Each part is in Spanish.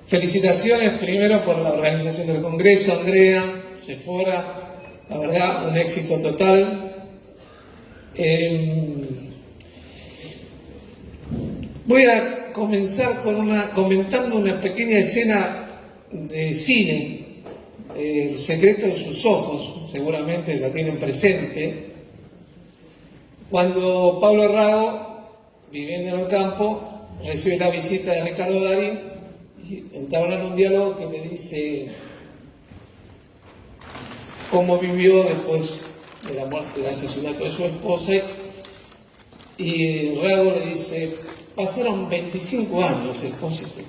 Felicitaciones primero por la organización del Congreso, Andrea, Sephora, la verdad, un éxito total. Voy a comenzar comentando una pequeña escena de cine, El secreto de sus ojos, seguramente la tienen presente, cuando Pablo Rago, viviendo en el campo, recibe la visita de Ricardo Darín y entablan un diálogo que le dice cómo vivió después de la muerte, del asesinato de su esposa, y Rago le dice: pasaron 25 años, Expósito.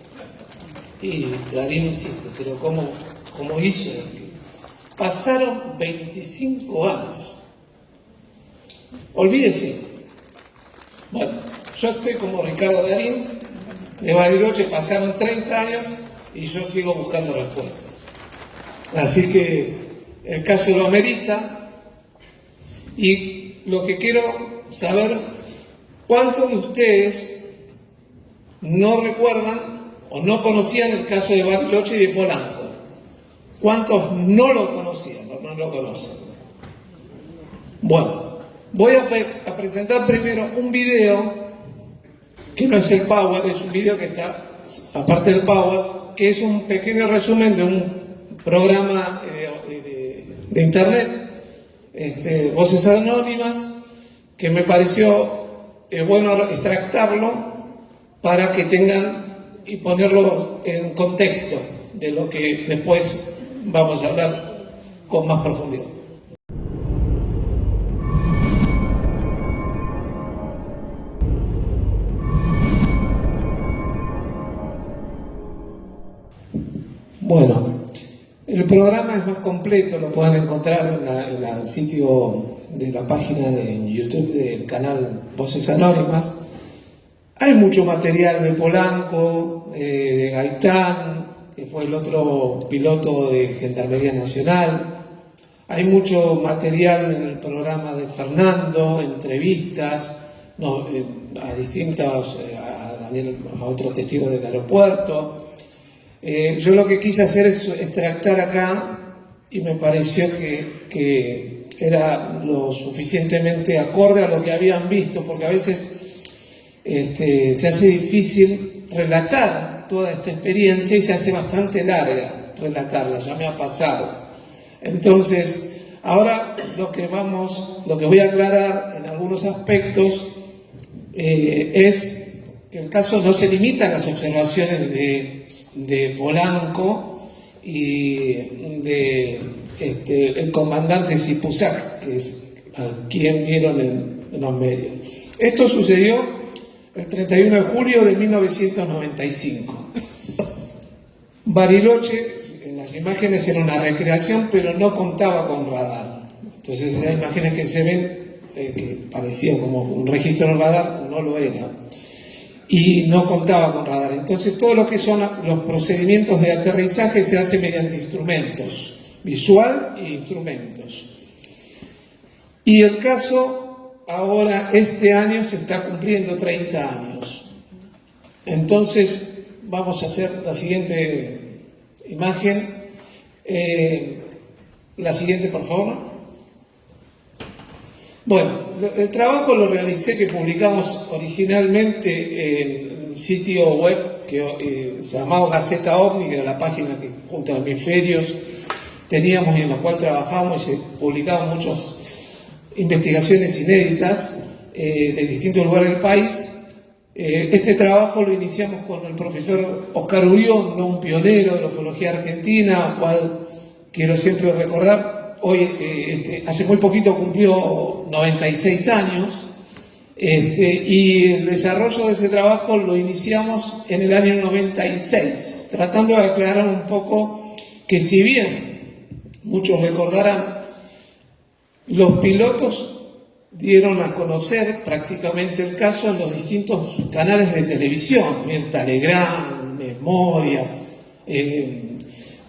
Y Darín insiste: pero ¿cómo hizo? Pasaron 25 años. Olvídese. Bueno, yo estoy como Ricardo Darín, de Bariloche pasaron 30 años y yo sigo buscando respuestas. Así que el caso lo amerita, y lo que quiero saber, ¿cuántos de ustedes no recuerdan o no conocían el caso de Bariloche y de Polanco? ¿Cuántos no lo conocían o no lo conocen? Bueno, voy a presentar primero un video que no es el Power, es un video que está aparte del Power, que es un pequeño resumen de un programa de internet, Voces Anónimas, que me pareció bueno extractarlo para que tengan y ponerlo en contexto de lo que después vamos a hablar con más profundidad. Bueno, el programa es más completo, lo pueden encontrar en el sitio de la página de YouTube del canal Voces Anónimas. Hay mucho material de Polanco, de Gaitán, que fue el otro piloto de Gendarmería Nacional. Hay mucho material en el programa de Fernando, entrevistas a distintos, a otros testigos del aeropuerto. Yo lo que quise hacer es extractar acá, y me pareció que era lo suficientemente acorde a lo que habían visto, porque a veces se hace difícil relatar toda esta experiencia y se hace bastante larga relatarla, ya me ha pasado. Entonces, ahora lo que voy a aclarar en algunos aspectos es que el caso no se limita a las observaciones de Polanco y el comandante Sipusak, que es a quien vieron en los medios. Esto sucedió el 31 de julio de 1995. Bariloche, en las imágenes, era una recreación, pero no contaba con radar. Entonces esas imágenes que se ven, que parecían como un registro de radar, no lo era. Y no contaba con radar. Entonces todo lo que son los procedimientos de aterrizaje se hace mediante instrumentos, visual e instrumentos. Y el caso ahora, este año, se está cumpliendo 30 años. Entonces vamos a hacer la siguiente imagen. La siguiente, por favor. Bueno, el trabajo lo realicé, que publicamos originalmente en el sitio web que se llamaba Gaceta OVNI, que era la página que junto a hemisferios teníamos y en la cual trabajamos, y se publicaban muchas investigaciones inéditas de distintos lugares del país. Este trabajo lo iniciamos con el profesor Oscar Uriondo, un pionero de la ufología argentina, al cual quiero siempre recordar. Hoy, hace muy poquito cumplió 96 años, y el desarrollo de ese trabajo lo iniciamos en el año 96, tratando de aclarar un poco que, si bien muchos recordarán, los pilotos dieron a conocer prácticamente el caso en los distintos canales de televisión, Telegram, Memoria,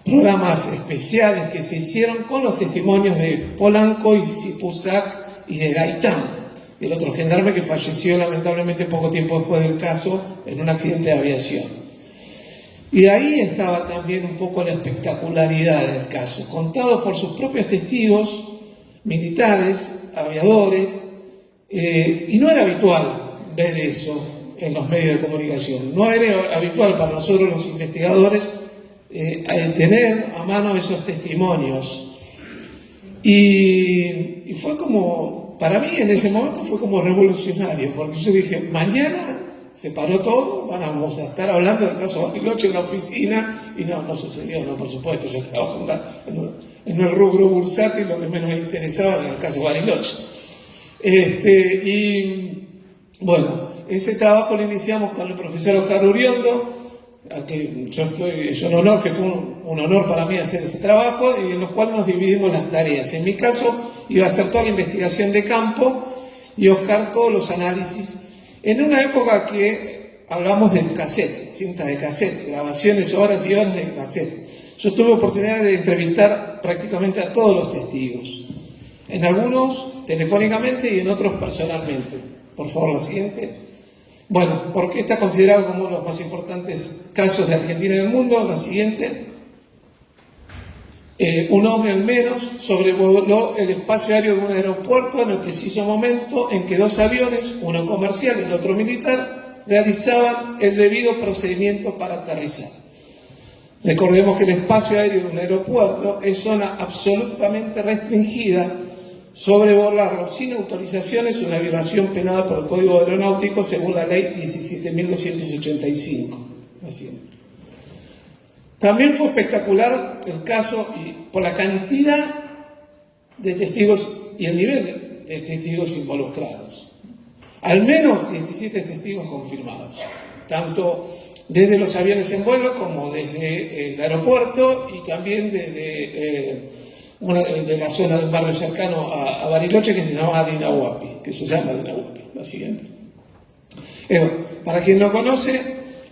programas especiales que se hicieron con los testimonios de Polanco y Sipusak y de Gaitán. y el otro gendarme que falleció lamentablemente poco tiempo después del caso en un accidente de aviación. Y ahí estaba también un poco la espectacularidad del caso, contado por sus propios testigos, militares, aviadores, y no era habitual ver eso en los medios de comunicación, no era habitual para nosotros los investigadores tener a mano esos testimonios. Y fue como, para mí en ese momento fue como revolucionario, porque yo dije, mañana se paró todo, vamos a estar hablando del caso Bariloche en la oficina, y no sucedió, no, por supuesto, yo trabajo en el rubro bursátil, lo que menos me interesaba era el caso Bariloche. Y bueno, ese trabajo lo iniciamos con el profesor Oscar Uriondo, a que es un honor, que fue un honor para mí hacer ese trabajo, y en lo cual nos dividimos las tareas. En mi caso iba a hacer toda la investigación de campo y Oscar todos los análisis, en una época que hablamos del cassette, cintas de cassette, grabaciones, horas y horas de cassette. Yo tuve oportunidad de entrevistar prácticamente a todos los testigos, en algunos telefónicamente y en otros personalmente. Por favor, la siguiente. Bueno, ¿por qué está considerado como uno de los más importantes casos de Argentina y del mundo? La siguiente. Un hombre al menos sobrevoló el espacio aéreo de un aeropuerto en el preciso momento en que dos aviones, uno comercial y el otro militar, realizaban el debido procedimiento para aterrizar. Recordemos que el espacio aéreo de un aeropuerto es zona absolutamente restringida. Sobrevolarlo sin autorización es una violación penada por el Código Aeronáutico según la Ley 17.285. También fue espectacular el caso por la cantidad de testigos y el nivel de testigos involucrados. Al menos 17 testigos confirmados, tanto desde los aviones en vuelo como desde el aeropuerto y también desde de la zona del barrio cercano a Bariloche, que se llama Dinahuapi, La siguiente. Para quien no conoce,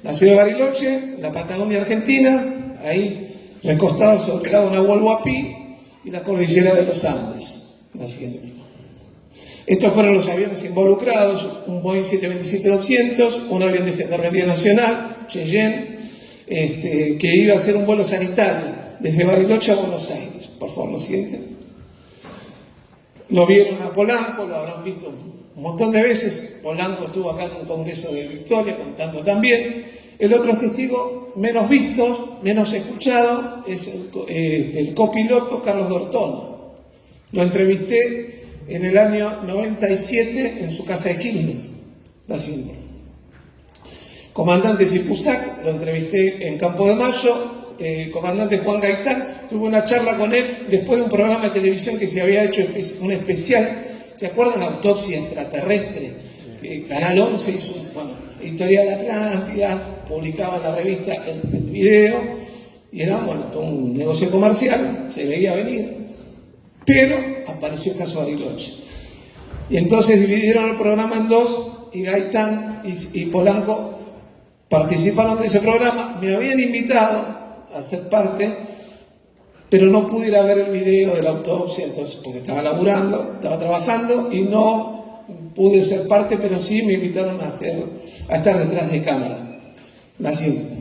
la ciudad de Bariloche, la Patagonia Argentina, ahí recostada sobre el lago Nahuel Huapi y la cordillera de los Andes. La siguiente. Estos fueron los aviones involucrados: un Boeing 727-200, un avión de Gendarmería Nacional, Cheyenne, que iba a hacer un vuelo sanitario desde Bariloche a Buenos Aires. Por favor, lo siguiente. Lo vieron a Polanco, lo habrán visto un montón de veces. Polanco estuvo acá en un congreso de Victoria contando también. El otro testigo menos visto, menos escuchado, es el copiloto Carlos D'Ortono. Lo entrevisté en el año 97 en su casa de Quilmes. La siguiente. Comandante Zipuzac, lo entrevisté en Campo de Mayo. Comandante Juan Gaitán, tuve una charla con él después de un programa de televisión que se había hecho, un especial, ¿se acuerdan? La autopsia extraterrestre. Canal 11 hizo, Editorial Atlántida, publicaba en la revista el video, y era, todo un negocio comercial, se veía venir, pero apareció el caso Bariloche. Y entonces dividieron el programa en dos, y Gaitán y Polanco participaron de ese programa. Me habían invitado a ser parte, pero no pude ir a ver el video de la autopsia, entonces, porque estaba laburando, estaba trabajando y no pude ser parte, pero sí me invitaron a estar detrás de cámara. La siguiente.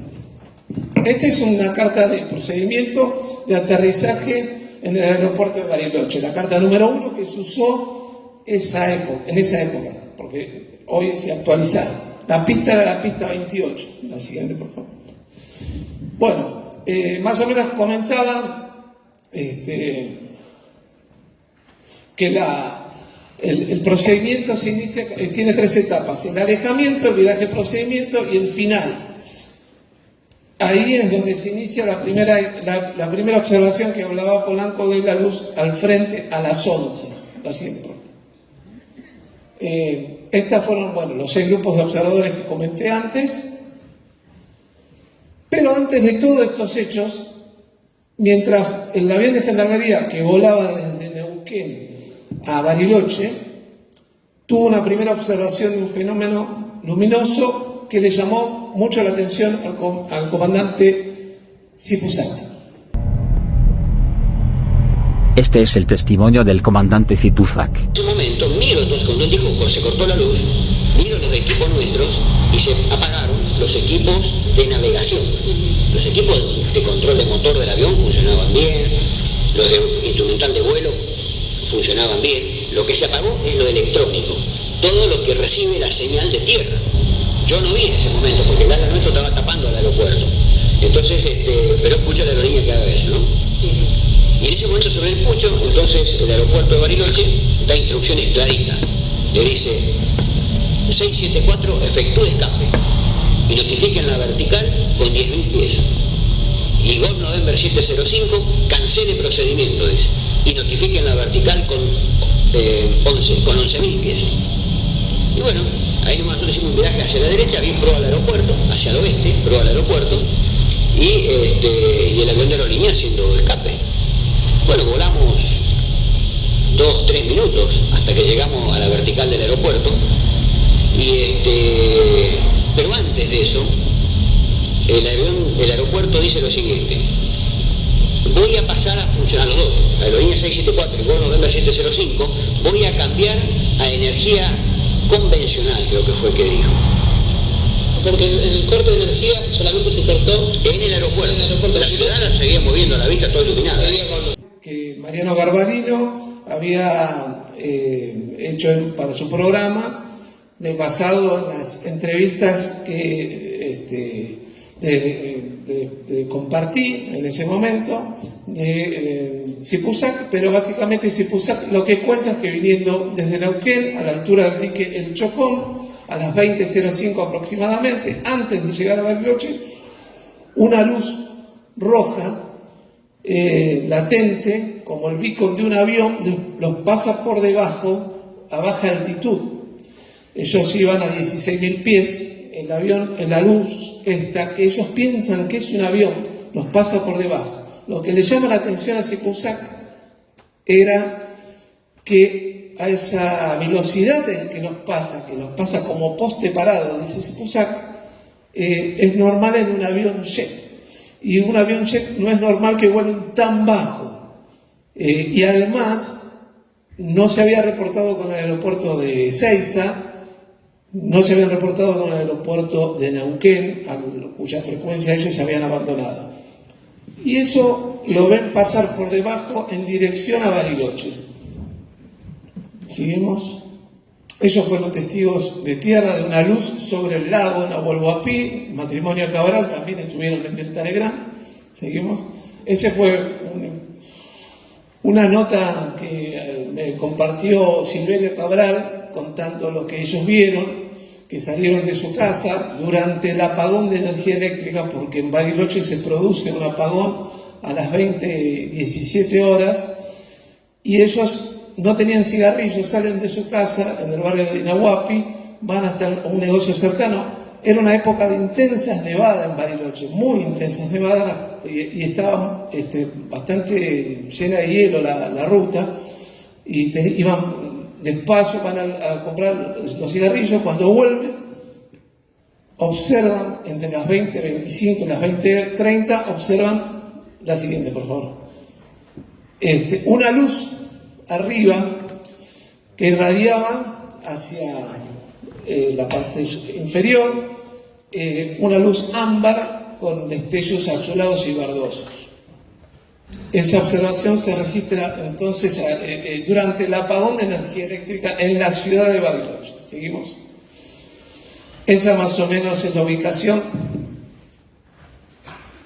Esta es una carta de procedimiento de aterrizaje en el aeropuerto de Bariloche, la carta número 1 que se usó en esa época, porque hoy se actualizaron. La pista era la pista 28. La siguiente, por favor. Bueno, más o menos comentaba que el procedimiento se inicia, tiene 3 etapas: el alejamiento, el viraje procedimiento y el final. Ahí es donde se inicia la primera observación que hablaba Polanco de la luz al frente a las 11. La siguiente. Estas fueron, los 6 grupos de observadores que comenté antes. Pero antes de todos estos hechos, mientras el avión de Gendarmería que volaba desde Neuquén a Bariloche tuvo una primera observación de un fenómeno luminoso que le llamó mucho la atención al comandante Zipuzac. Este es el testimonio del comandante Zipuzak. En ese momento miro, entonces cuando él dijo que se cortó la luz, miro los equipos nuestros y se apagaron los equipos de navegación. Los equipos de control de motor del avión funcionaban bien, los de instrumental de vuelo funcionaban bien. Lo que se apagó es lo electrónico, todo lo que recibe la señal de tierra. Yo no vi en ese momento porque el ala nuestro estaba tapando al aeropuerto. Entonces, pero escucho a la aerolínea que haga eso, ¿no? Y en ese momento sobre el pucho, entonces el aeropuerto de Bariloche da instrucciones claritas. Le dice 674 efectúe escape y notifiquen la vertical con 10.000 pies. Y Golf November 705 cancele procedimiento, dice, y notifiquen la vertical con 11.000 pies. Y bueno, ahí nomás nosotros hicimos un viraje hacia la derecha, bien proa al aeropuerto, hacia el oeste, proa al aeropuerto, y el avión de aerolínea haciendo escape. Bueno, volamos 2-3 minutos hasta que llegamos a la vertical del aeropuerto, pero antes de eso, el aeropuerto dice lo siguiente: voy a pasar a funcionar los dos, aerolínea 674 y Golf November 705, voy a cambiar a energía convencional, creo que fue que dijo. Porque el corte de energía solamente se cortó en el aeropuerto. La ciudad la seguía moviendo a la vista, toda iluminada. Que Mariano Garbarino había hecho para su programa, basado en las entrevistas que compartí en ese momento de Zipuzak, pero básicamente Zipuzak lo que cuenta es que viniendo desde Neuquén a la altura del dique El Chocón a las 20:05 aproximadamente, antes de llegar a Bariloche, una luz roja latente, como el beacon de un avión, los pasa por debajo a baja altitud. Ellos iban a 16.000 pies, el avión, en la luz esta, que ellos piensan que es un avión, los pasa por debajo. Lo que le llama la atención a Zipuzak era que a esa velocidad en que los pasa como poste parado, dice Zipuzak, es normal en un avión jet. Y un avión jet no es normal que vuelen tan bajo. Y además, no se había reportado con el aeropuerto de Ezeiza, no se habían reportado con el aeropuerto de Neuquén, cuya frecuencia ellos habían abandonado. Y eso lo ven pasar por debajo en dirección a Bariloche. ¿Seguimos? Ellos fueron testigos de tierra de una luz sobre el lago en Abuelhuapí, matrimonio Cabral, también estuvieron en Mirta Legrand. ¿Seguimos? Ese fue una nota que me compartió Silverio Cabral contando lo que ellos vieron, que salieron de su casa durante el apagón de energía eléctrica, porque en Bariloche se produce un apagón a las 20:17 horas, y ellos no tenían cigarrillos, salen de su casa en el barrio de Dinahuapi, van hasta un negocio cercano. Era una época de intensas nevadas en Bariloche, muy intensas nevadas, y estaba bastante llena de hielo la ruta, y iban despacio, van a comprar los cigarrillos. Cuando vuelven, observan entre las 20:25 y las 20:30, observan la siguiente, por favor. Una luz arriba que irradiaba hacia la parte inferior, una luz ámbar con destellos azulados y verdosos. Esa observación se registra entonces durante el apagón de energía eléctrica en la ciudad de Bariloche. ¿Seguimos? Esa más o menos es la ubicación.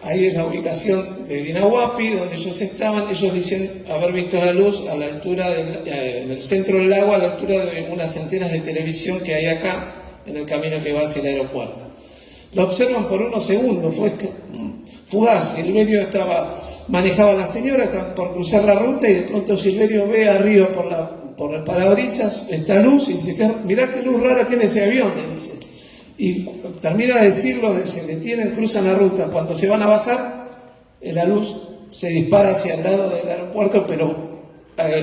Ahí es la ubicación de Dinahuapi, donde ellos estaban. Ellos dicen haber visto la luz a la altura en el centro del lago, a la altura de unas antenas de televisión que hay acá, en el camino que va hacia el aeropuerto. La observan por unos segundos, fue fugaz. Silverio manejaba a la señora, estaba por cruzar la ruta, y de pronto Silverio ve arriba por el parabrisas esta luz y dice: mirá qué luz rara tiene ese avión, le dice. Y termina de decirlo, se detienen, cruzan la ruta. Cuando se van a bajar, la luz se dispara hacia el lado del aeropuerto, pero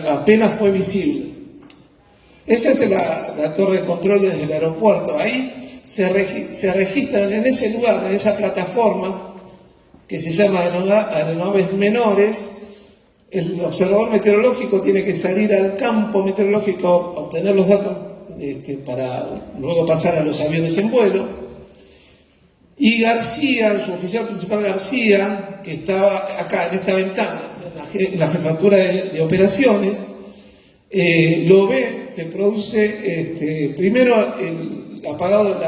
apenas fue visible. Esa es la torre de control desde el aeropuerto. Ahí se registran en ese lugar, en esa plataforma que se llama aeronaves menores, el observador meteorológico tiene que salir al campo meteorológico a obtener los datos para luego pasar a los aviones en vuelo. Y García, su oficial principal García, que estaba acá en esta ventana, en la jefatura de operaciones, lo ve, se produce primero el apagado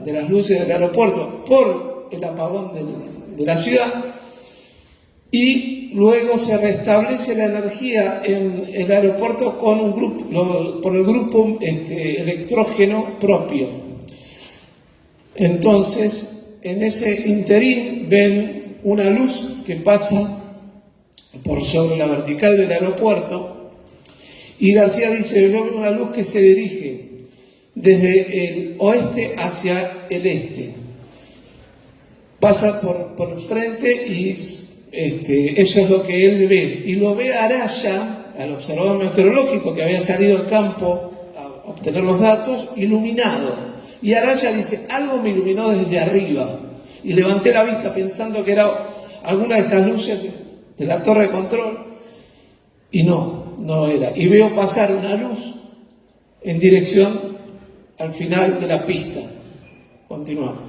de las luces del aeropuerto por el apagón de la ciudad, y luego se restablece la energía en el aeropuerto con un grupo, por el grupo electrógeno propio. Entonces, en ese interín ven una luz que pasa por sobre la vertical del aeropuerto, y García dice: yo veo una luz que se dirige desde el oeste hacia el este, pasa por el frente, y eso es lo que él ve. Y lo ve Araya, al observador meteorológico que había salido al campo a obtener los datos, iluminado. Y Araya dice: algo me iluminó desde arriba, y levanté la vista pensando que era alguna de estas luces de la torre de control, y no era. Y veo pasar una luz en dirección al final de la pista. Continuamos.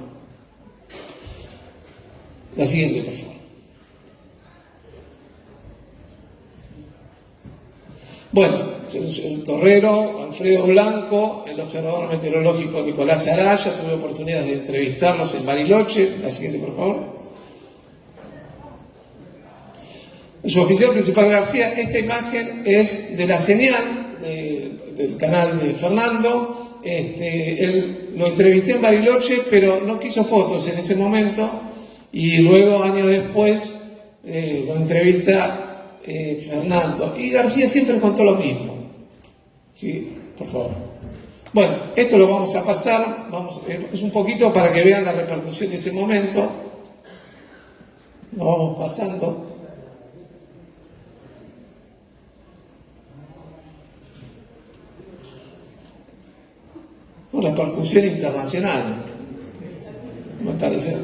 La siguiente, por favor. Bueno, el torrero Alfredo Blanco, el observador meteorológico Nicolás Araya, tuve oportunidad de entrevistarlos en Bariloche. La siguiente, por favor. Su oficial principal García, esta imagen es de la señal del canal de Fernando. Él lo entrevisté en Bariloche, pero no quiso fotos en ese momento, y luego, años después, lo entrevista Fernando. Y García siempre contó lo mismo. Sí, por favor. Bueno, esto lo vamos a pasar, es un poquito para que vean la repercusión de ese momento. Lo vamos pasando. Una repercusión internacional, me parece.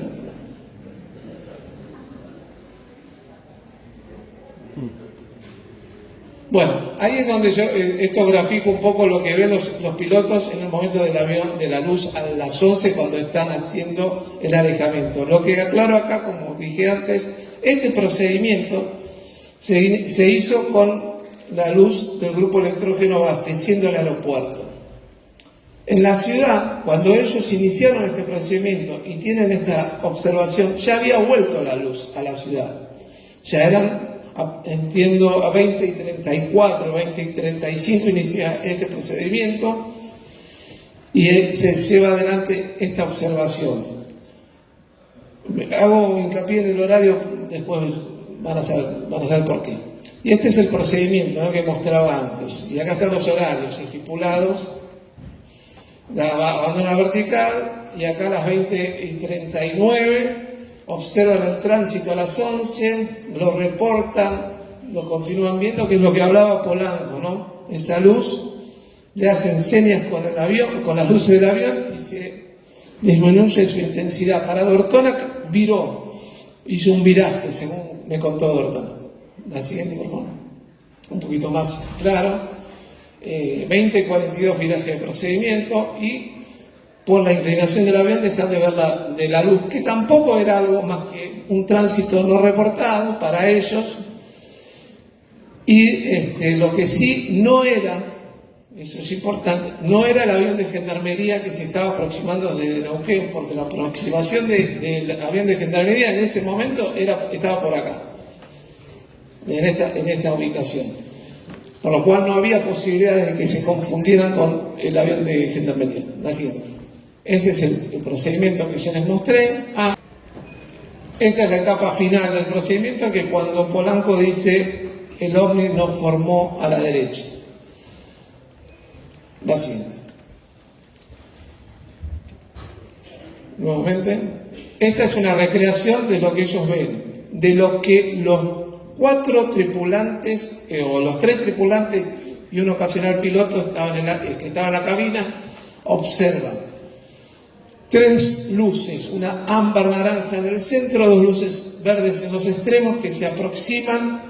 Bueno, ahí es donde yo esto grafico un poco lo que ven los pilotos en el momento del avión, de la luz a las 11, cuando están haciendo el alejamiento. Lo que aclaro acá, como dije antes, este procedimiento se hizo con la luz del grupo electrógeno abasteciendo el aeropuerto. En la ciudad, cuando ellos iniciaron este procedimiento y tienen esta observación, ya había vuelto la luz a la ciudad. Ya eran, entiendo, a 20 y 34, 20 y 35 inicia este procedimiento, y se lleva adelante esta observación. Hago hincapié en el horario, después van a saber por qué. Y este es el procedimiento, ¿no?, que mostraba antes. Y acá están los horarios estipulados. Abandono la vertical, y acá a las 20 y 39 observan el tránsito a las 11, lo reportan, lo continúan viendo, que es lo que hablaba Polanco, ¿no? Esa luz, le hacen señas con el avión, con las luces del avión, y se disminuye su intensidad. Para Dortona viró, hizo un viraje, según me contó Dortona. La siguiente, por favor. Un poquito más claro. 20 y 42 virajes de procedimiento, y por la inclinación del avión dejan de ver la luz, que tampoco era algo más que un tránsito no reportado para ellos. Y lo que sí no era, eso es importante, no era el avión de gendarmería que se estaba aproximando desde Neuquén, porque la aproximación del avión de gendarmería en ese momento estaba por acá, en esta ubicación. Por lo cual no había posibilidades de que se confundieran con el avión de gendarmería. La siguiente. Ese es el procedimiento que yo les mostré. Esa es la etapa final del procedimiento, que cuando Polanco dice el ovni nos formó a la derecha. La siguiente. Nuevamente. Esta es una recreación de lo que ellos ven, de lo que los 4 tripulantes, o los 3 tripulantes y un ocasional piloto que estaba en la cabina, observan 3 luces, una ámbar naranja en el centro, 2 luces verdes en los extremos, que se aproximan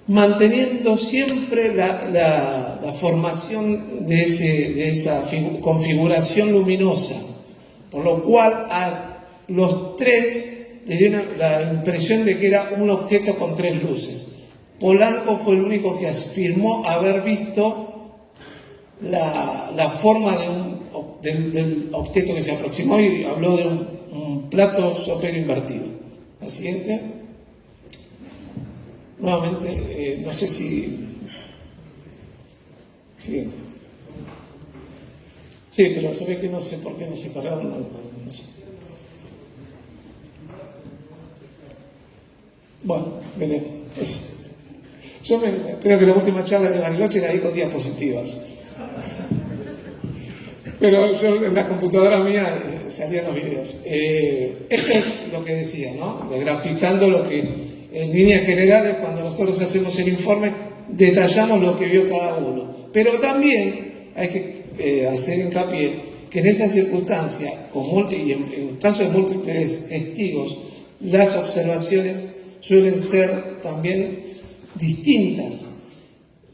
manteniendo siempre la formación de esa configuración luminosa, por lo cual a los tres les dio la impresión de que era un objeto con tres luces. Polanco fue el único que afirmó haber visto la forma del objeto que se aproximó y habló de un plato sopero invertido. La siguiente. Nuevamente, no sé si... Siguiente. Sí, pero se ve que no sé por qué no se cargaron. No sé. Bueno, veremos. Yo creo que la última charla de Bariloche la di con diapositivas. Pero yo en la computadora mía salían los videos. Esto es lo que decía, ¿no? Graficando lo que en líneas generales, cuando nosotros hacemos el informe, detallamos lo que vio cada uno. Pero también hay que hacer hincapié que en esa circunstancia, y en caso de múltiples testigos, las observaciones suelen ser también distintas.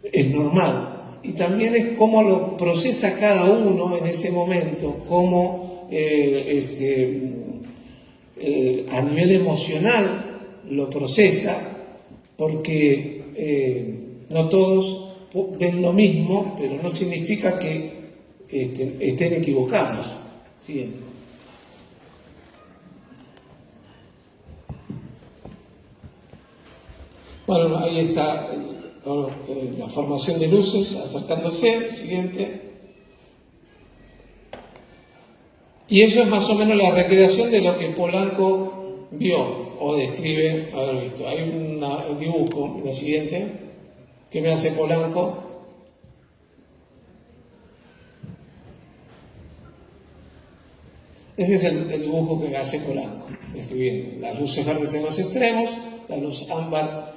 Es normal. Y también es cómo lo procesa cada uno en ese momento, cómo a nivel emocional lo procesa, porque no todos ven lo mismo, pero no significa que estén equivocados. Siguiente. Bueno, ahí está la formación de luces acercándose. Siguiente. Y eso es más o menos la recreación de lo que Polanco vio o describe haber visto. Hay un dibujo, la siguiente, que me hace Polanco. Ese es el dibujo que me hace Polanco, describiendo las luces verdes en los extremos, la luz ámbar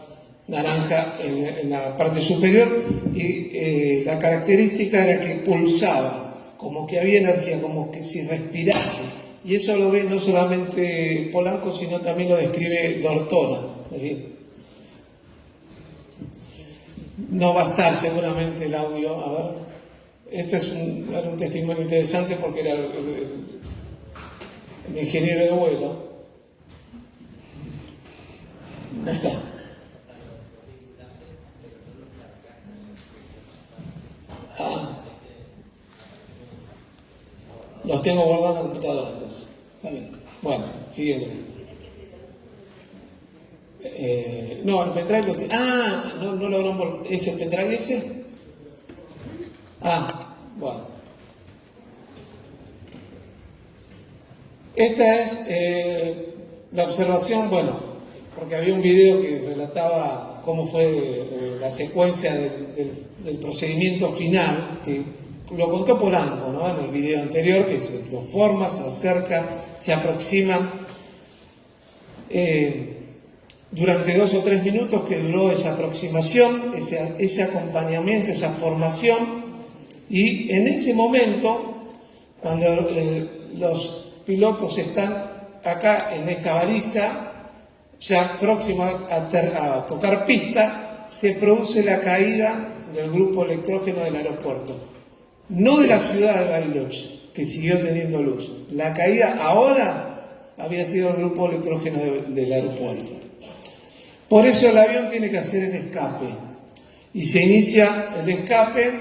naranja en la parte superior, y la característica era que pulsaba, como que había energía, como que si respirase. Y eso lo ve no solamente Polanco, sino también lo describe D'Ortona. Así. No va a estar seguramente el audio. A ver, este era un testimonio interesante porque era el ingeniero de vuelo. No está. Los tengo guardados en la computadora, entonces. Está bien. Bueno, siguiendo. No, el pendrive lo tiene. No logramos. ¿Es el pendrive ese? Bueno. Esta es la observación, bueno, porque había un video que relataba cómo fue la secuencia del procedimiento final, que lo contó Polanco, ¿no? En el video anterior, que lo forma, se acerca, se aproxima durante 2 o 3 minutos que duró esa aproximación, ese acompañamiento, esa formación, y en ese momento, cuando los pilotos están acá en esta baliza, ya próximo a tocar pista, se produce la caída del grupo electrógeno del aeropuerto. No de la ciudad de Bariloche, que siguió teniendo luz. La caída ahora había sido el grupo electrógeno del aeropuerto. Por eso el avión tiene que hacer el escape. Y se inicia el escape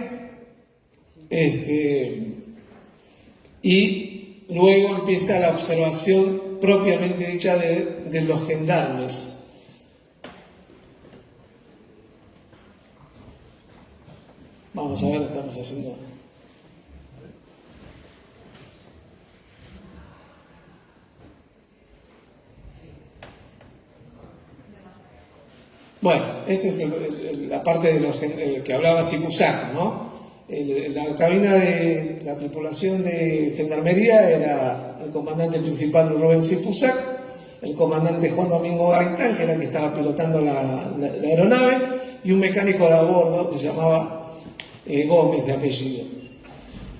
y luego empieza la observación propiamente dicha de los gendarmes. Vamos a ver, estamos haciendo... Bueno, esa es la parte de los que hablaba Sipuzak, ¿no? La cabina de la tripulación de gendarmería era el comandante principal Rubén Sipuzak, el comandante Juan Domingo Gaitán, que era el que estaba pilotando la aeronave, y un mecánico de a bordo que se llamaba Gómez de apellido.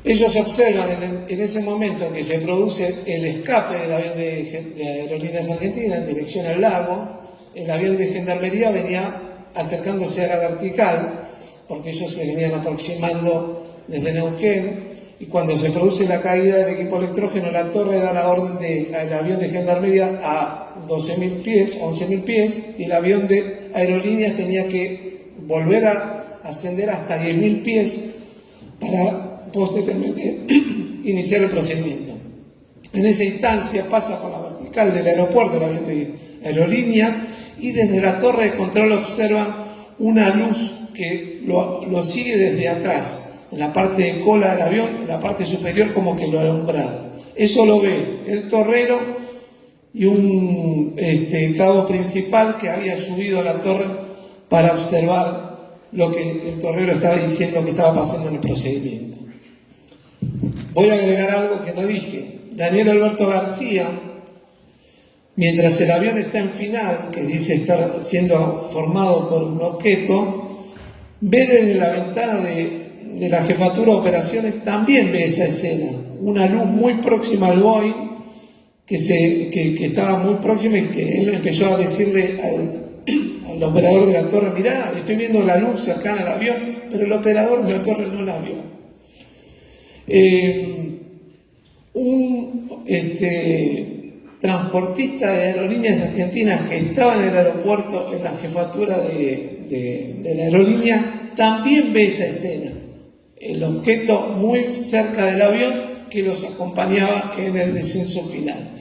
Ellos observan en ese momento que se produce el escape del avión de Aerolíneas Argentinas en dirección al lago. El avión de gendarmería venía acercándose a la vertical, porque ellos se venían aproximando desde Neuquén, y cuando se produce la caída del equipo electrógeno, la torre da la orden al avión de gendarmería a 12.000 pies, 11.000 pies, y el avión de aerolíneas tenía que volver a ascender hasta 10.000 pies para posteriormente iniciar el procedimiento. En esa instancia pasa por la vertical del aeropuerto el avión de aerolíneas, y desde la torre de control observan una luz que lo sigue desde atrás, en la parte de cola del avión, en la parte superior como que lo alumbrado. Eso lo ve el torrero y un cabo principal que había subido a la torre para observar lo que el torrero estaba diciendo que estaba pasando en el procedimiento. Voy a agregar algo que no dije. Daniel Alberto García, mientras el avión está en final, que dice estar siendo formado por un objeto, ve desde la ventana de la jefatura de operaciones, también ve esa escena, una luz muy próxima al Boeing, que estaba muy próxima, y que él empezó a decirle al operador de la torre: mirá, estoy viendo la luz cercana al avión, pero el operador de la torre no la vio. Un transportista de Aerolíneas Argentinas que estaba en el aeropuerto, en la jefatura de la aerolínea, también ve esa escena, el objeto muy cerca del avión que los acompañaba en el descenso final.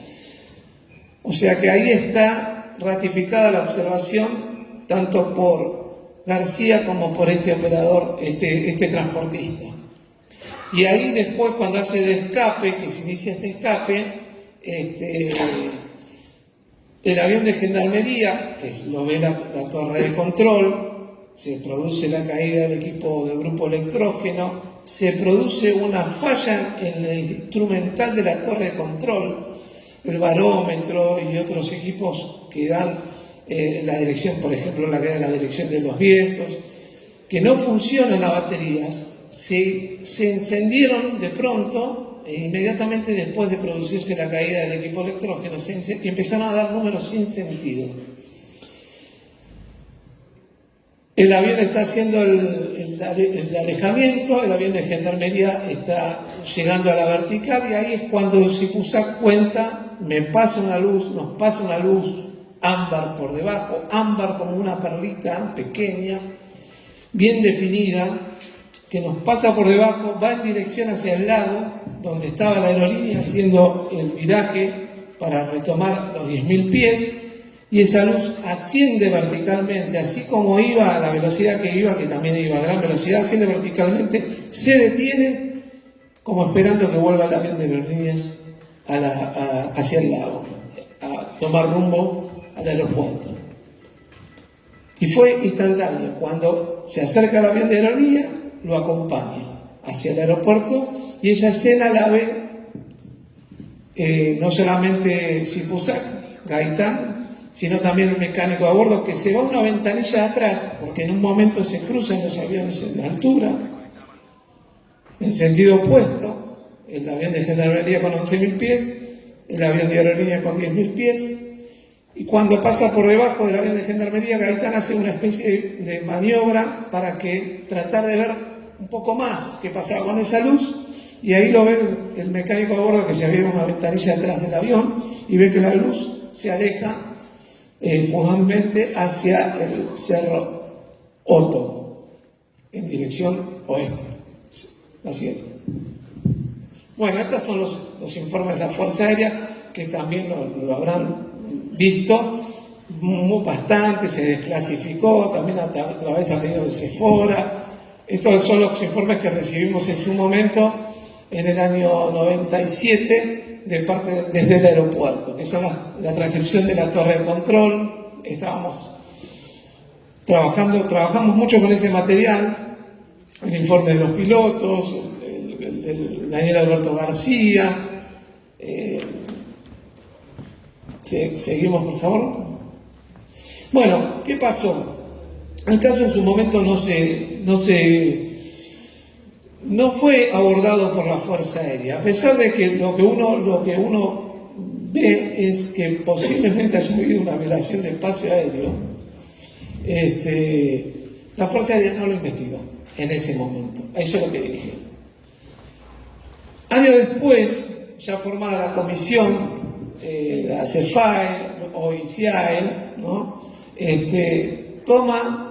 O sea que ahí está ratificada la observación tanto por García como por este operador, este transportista. Y ahí después, cuando hace el escape, que se inicia este escape, el avión de gendarmería, que lo ve la torre de control, se produce la caída del equipo del grupo electrógeno, se produce una falla en el instrumental de la torre de control, el barómetro y otros equipos que dan la dirección, por ejemplo, la que da la dirección de los vientos, que no funcionan las baterías, se encendieron de pronto, inmediatamente después de producirse la caída del equipo electrógeno, y empezaron a dar números sin sentido. El avión está haciendo el alejamiento, el avión de gendarmería está llegando a la vertical, y ahí es cuando Sipusac cuenta: nos pasa una luz ámbar por debajo, ámbar como una perlita pequeña, bien definida, que nos pasa por debajo, va en dirección hacia el lado donde estaba la aerolínea haciendo el viraje para retomar los 10.000 pies, y esa luz asciende verticalmente, así como iba a la velocidad que iba, que también iba a gran velocidad, asciende verticalmente, se detiene como esperando que vuelva el avión de aerolíneas hacia el lago, a tomar rumbo al aeropuerto. Y fue instantáneo. Cuando se acerca el avión de aerolínea, lo acompaña hacia el aeropuerto, y esa escena la ve no solamente Sipusac, Gaitán, sino también un mecánico a bordo, que se va a una ventanilla de atrás, porque en un momento se cruzan los aviones en altura, en sentido opuesto, el avión de gendarmería con 11.000 pies, el avión de aerolínea con 10.000 pies, y cuando pasa por debajo del avión de gendarmería, Gaitán hace una especie de maniobra para tratar de ver un poco más qué pasaba con esa luz, y ahí lo ve el mecánico a bordo, que se había una ventanilla detrás del avión, y ve que la luz se aleja fugazmente hacia el cerro Otto, en dirección oeste. La siguiente. Bueno, estos son los informes de la Fuerza Aérea, que también lo habrán visto bastante, se desclasificó también a través a pedido de Sephora. Estos son los informes que recibimos en su momento, en el año 97, desde el aeropuerto, que son la transcripción de la torre de control. Trabajamos mucho con ese material, el informe de los pilotos, el de Daniel Alberto García. Seguimos, por favor. Bueno, ¿qué pasó? El caso en su momento no fue abordado por la Fuerza Aérea, a pesar de que lo que uno ve es que posiblemente haya habido una violación de espacio aéreo. la Fuerza Aérea no lo investigó en ese momento. Eso es lo que dije. Años después, ya formada la comisión, la CEFAE o ICIAE, ¿no? Toma,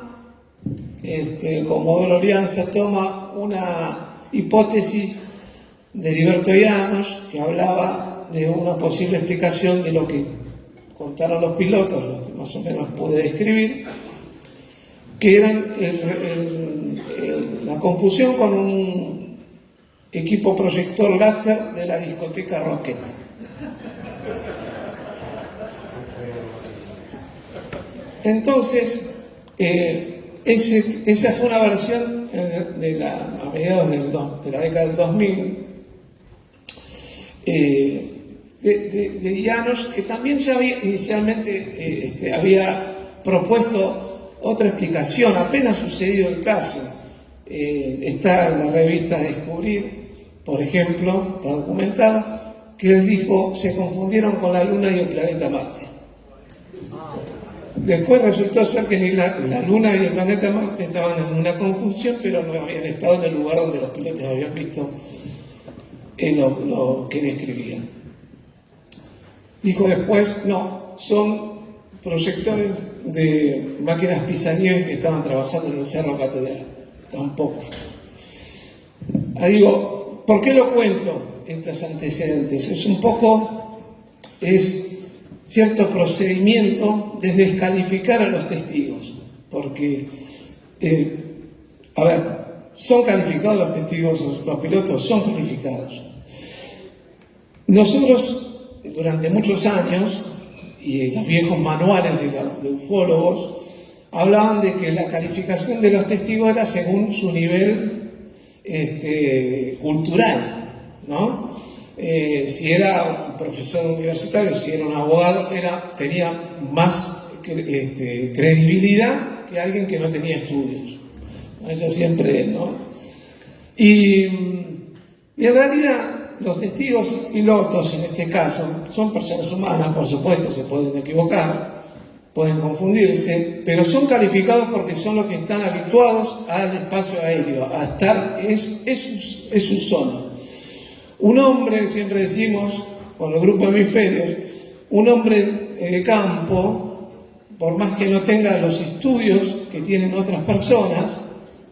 Comodoro Alianza toma una hipótesis de Heriberto Llanos, que hablaba de una posible explicación de lo que contaron los pilotos, lo que más o menos pude describir, que eran la confusión con un equipo proyector láser de la discoteca Rocket. Entonces, esa fue una versión a mediados de la década del 2000, de Llanos, que también ya había inicialmente había propuesto otra explicación. Apenas sucedido el caso, está en la revista Descubrir, por ejemplo, está documentada, que él dijo: se confundieron con la Luna y el planeta Marte. Después resultó ser que ni la Luna y el planeta Marte estaban en una confusión, pero no habían estado en el lugar donde los pilotos habían visto lo que él escribía. Dijo después: no, son proyectores de máquinas Pisanier que estaban trabajando en el Cerro Catedral. Tampoco. Digo, ¿por qué lo cuento estos antecedentes? Es cierto procedimiento de descalificar a los testigos, porque, son calificados los testigos, los pilotos son calificados. Nosotros, durante muchos años, y los viejos manuales de ufólogos, hablaban de que la calificación de los testigos era según su nivel cultural, ¿no? Si era un profesor universitario, si era un abogado, tenía más credibilidad que alguien que no tenía estudios. Eso siempre, ¿no? Y en realidad los testigos pilotos, en este caso, son personas humanas, por supuesto, se pueden equivocar, pueden confundirse, pero son calificados porque son los que están habituados al espacio aéreo, a estar, es su zona. Un hombre, siempre decimos, con los grupos hemisferios, un hombre de campo, por más que no tenga los estudios que tienen otras personas,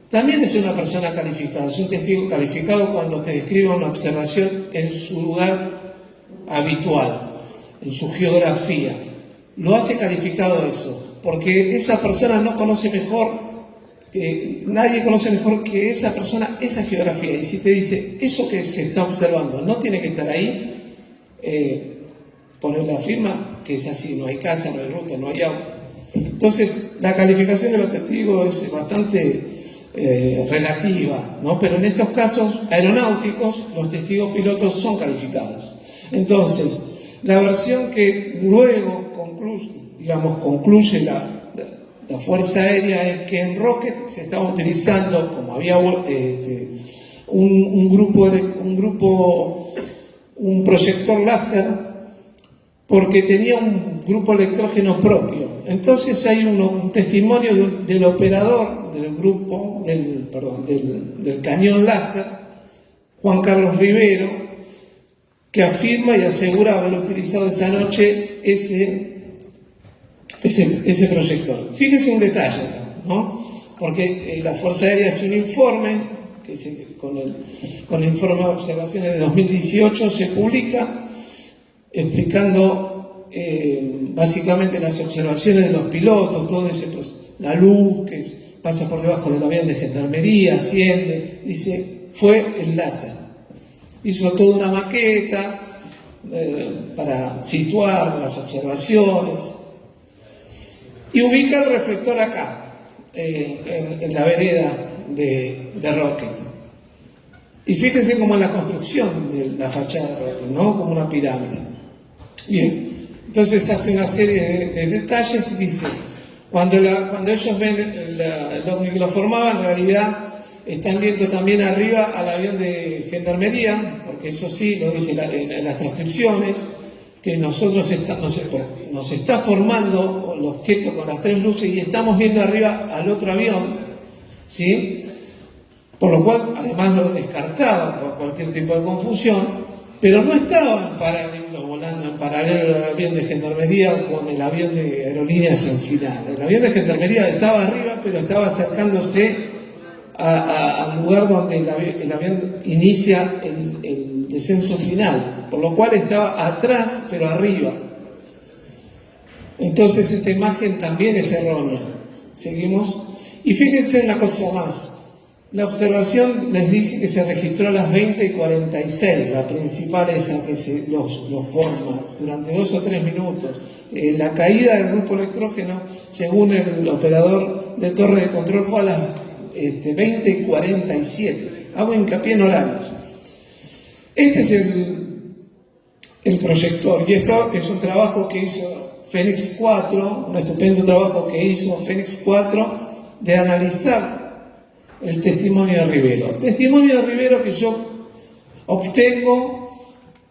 también es una persona calificada, es un testigo calificado cuando te describe una observación en su lugar habitual, en su geografía. Lo hace calificado eso, porque esa persona no conoce mejor, nadie conoce mejor que esa persona esa geografía. Y si te dice, eso que se está observando no tiene que estar ahí, poner la firma que es así, no hay casa, no hay ruta, no hay auto. Entonces, la calificación de los testigos es bastante relativa, ¿no? Pero en estos casos aeronáuticos, los testigos pilotos son calificados. Entonces, la versión que luego concluye la Fuerza Aérea es que en Rocket se estaba utilizando, como había un proyector láser, porque tenía un grupo electrógeno propio. Entonces hay un testimonio del operador del grupo, del cañón láser, Juan Carlos Rivero, que afirma y asegura haber utilizado esa noche ese proyector. Fíjese un detalle, ¿no? Porque la Fuerza Aérea hace un informe, que con el informe de observaciones de 2018 se publica, explicando básicamente las observaciones de los pilotos, todo ese la luz que pasa por debajo del avión de gendarmería, asciende, dice, fue el láser. Hizo toda una maqueta para situar las observaciones y ubica el reflector acá, en la vereda de Rocket. Y fíjense cómo es la construcción de la fachada de Rocket, ¿no? Como una pirámide. Bien, entonces hace una serie de detalles, dice, cuando ellos ven el ovni que lo formaba, en realidad están viendo también arriba al avión de gendarmería, porque eso sí lo dice en las transcripciones, que nosotros nos está formando el objeto con las 3 luces y estamos viendo arriba al otro avión, ¿sí? Por lo cual, además lo descartaba por cualquier tipo de confusión, pero no estaba en paralelo, volando en paralelo el avión de gendarmería con el avión de aerolíneas en final. El avión de gendarmería estaba arriba, pero estaba acercándose al lugar donde el avión inicia el descenso final, por lo cual estaba atrás, pero arriba. Entonces esta imagen también es errónea. Seguimos. Y fíjense en una cosa más. La observación, les dije que se registró a las 20:46, la principal es esa que los forma durante 2 o 3 minutos. La caída del grupo electrógeno, según el operador de torre de control, fue a las 20:47. Hago hincapié en horarios. Este es el proyector, y esto es un trabajo que hizo Fénix 4, un estupendo trabajo que hizo Fénix 4 de analizar el testimonio de Rivero. Testimonio de Rivero que yo obtengo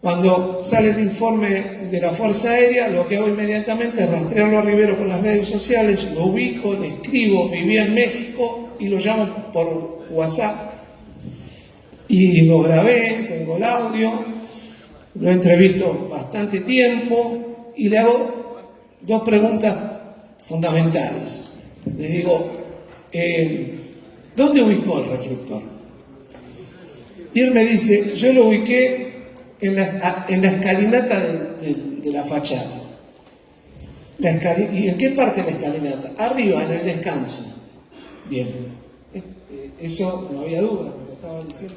cuando sale el informe de la Fuerza Aérea. Lo que hago inmediatamente es rastrearlo a Rivero por las redes sociales, lo ubico, le escribo, vivía en México y lo llamo por WhatsApp y lo grabé, tengo el audio, lo entrevisto bastante tiempo y le hago 2 preguntas fundamentales. Le digo, ¿dónde ubicó el reflector? Y él me dice, yo lo ubiqué en la escalinata de la fachada. ¿Y en qué parte de la escalinata? Arriba, en el descanso. Bien, eso no había duda, lo estaba diciendo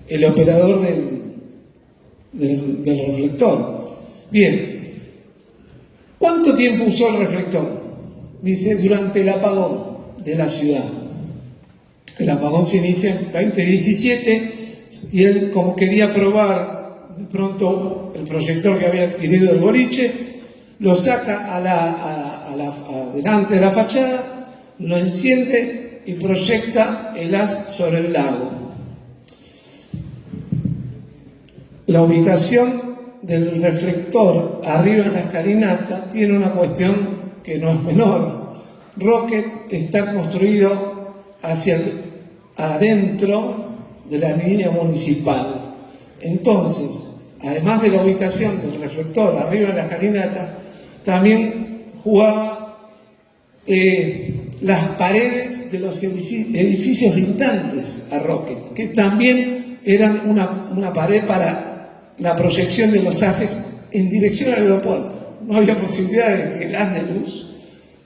el operador del reflector. Bien, ¿cuánto tiempo usó el reflector? Dice, durante el apagón de la ciudad. El apagón se inicia en 2017 y él, como quería probar de pronto el proyector que había adquirido el boliche, lo saca delante de la fachada, lo enciende y proyecta el haz sobre el lago. La ubicación del reflector arriba en la escalinata tiene una cuestión que no es menor. Rocket está construido hacia adentro de la línea municipal. Entonces, además de la ubicación del reflector arriba en la escalinata, también jugaba las paredes de los edificios lindantes a Rocket, que también eran una pared para la proyección de los haces en dirección al aeropuerto. No había posibilidad de que el haz de luz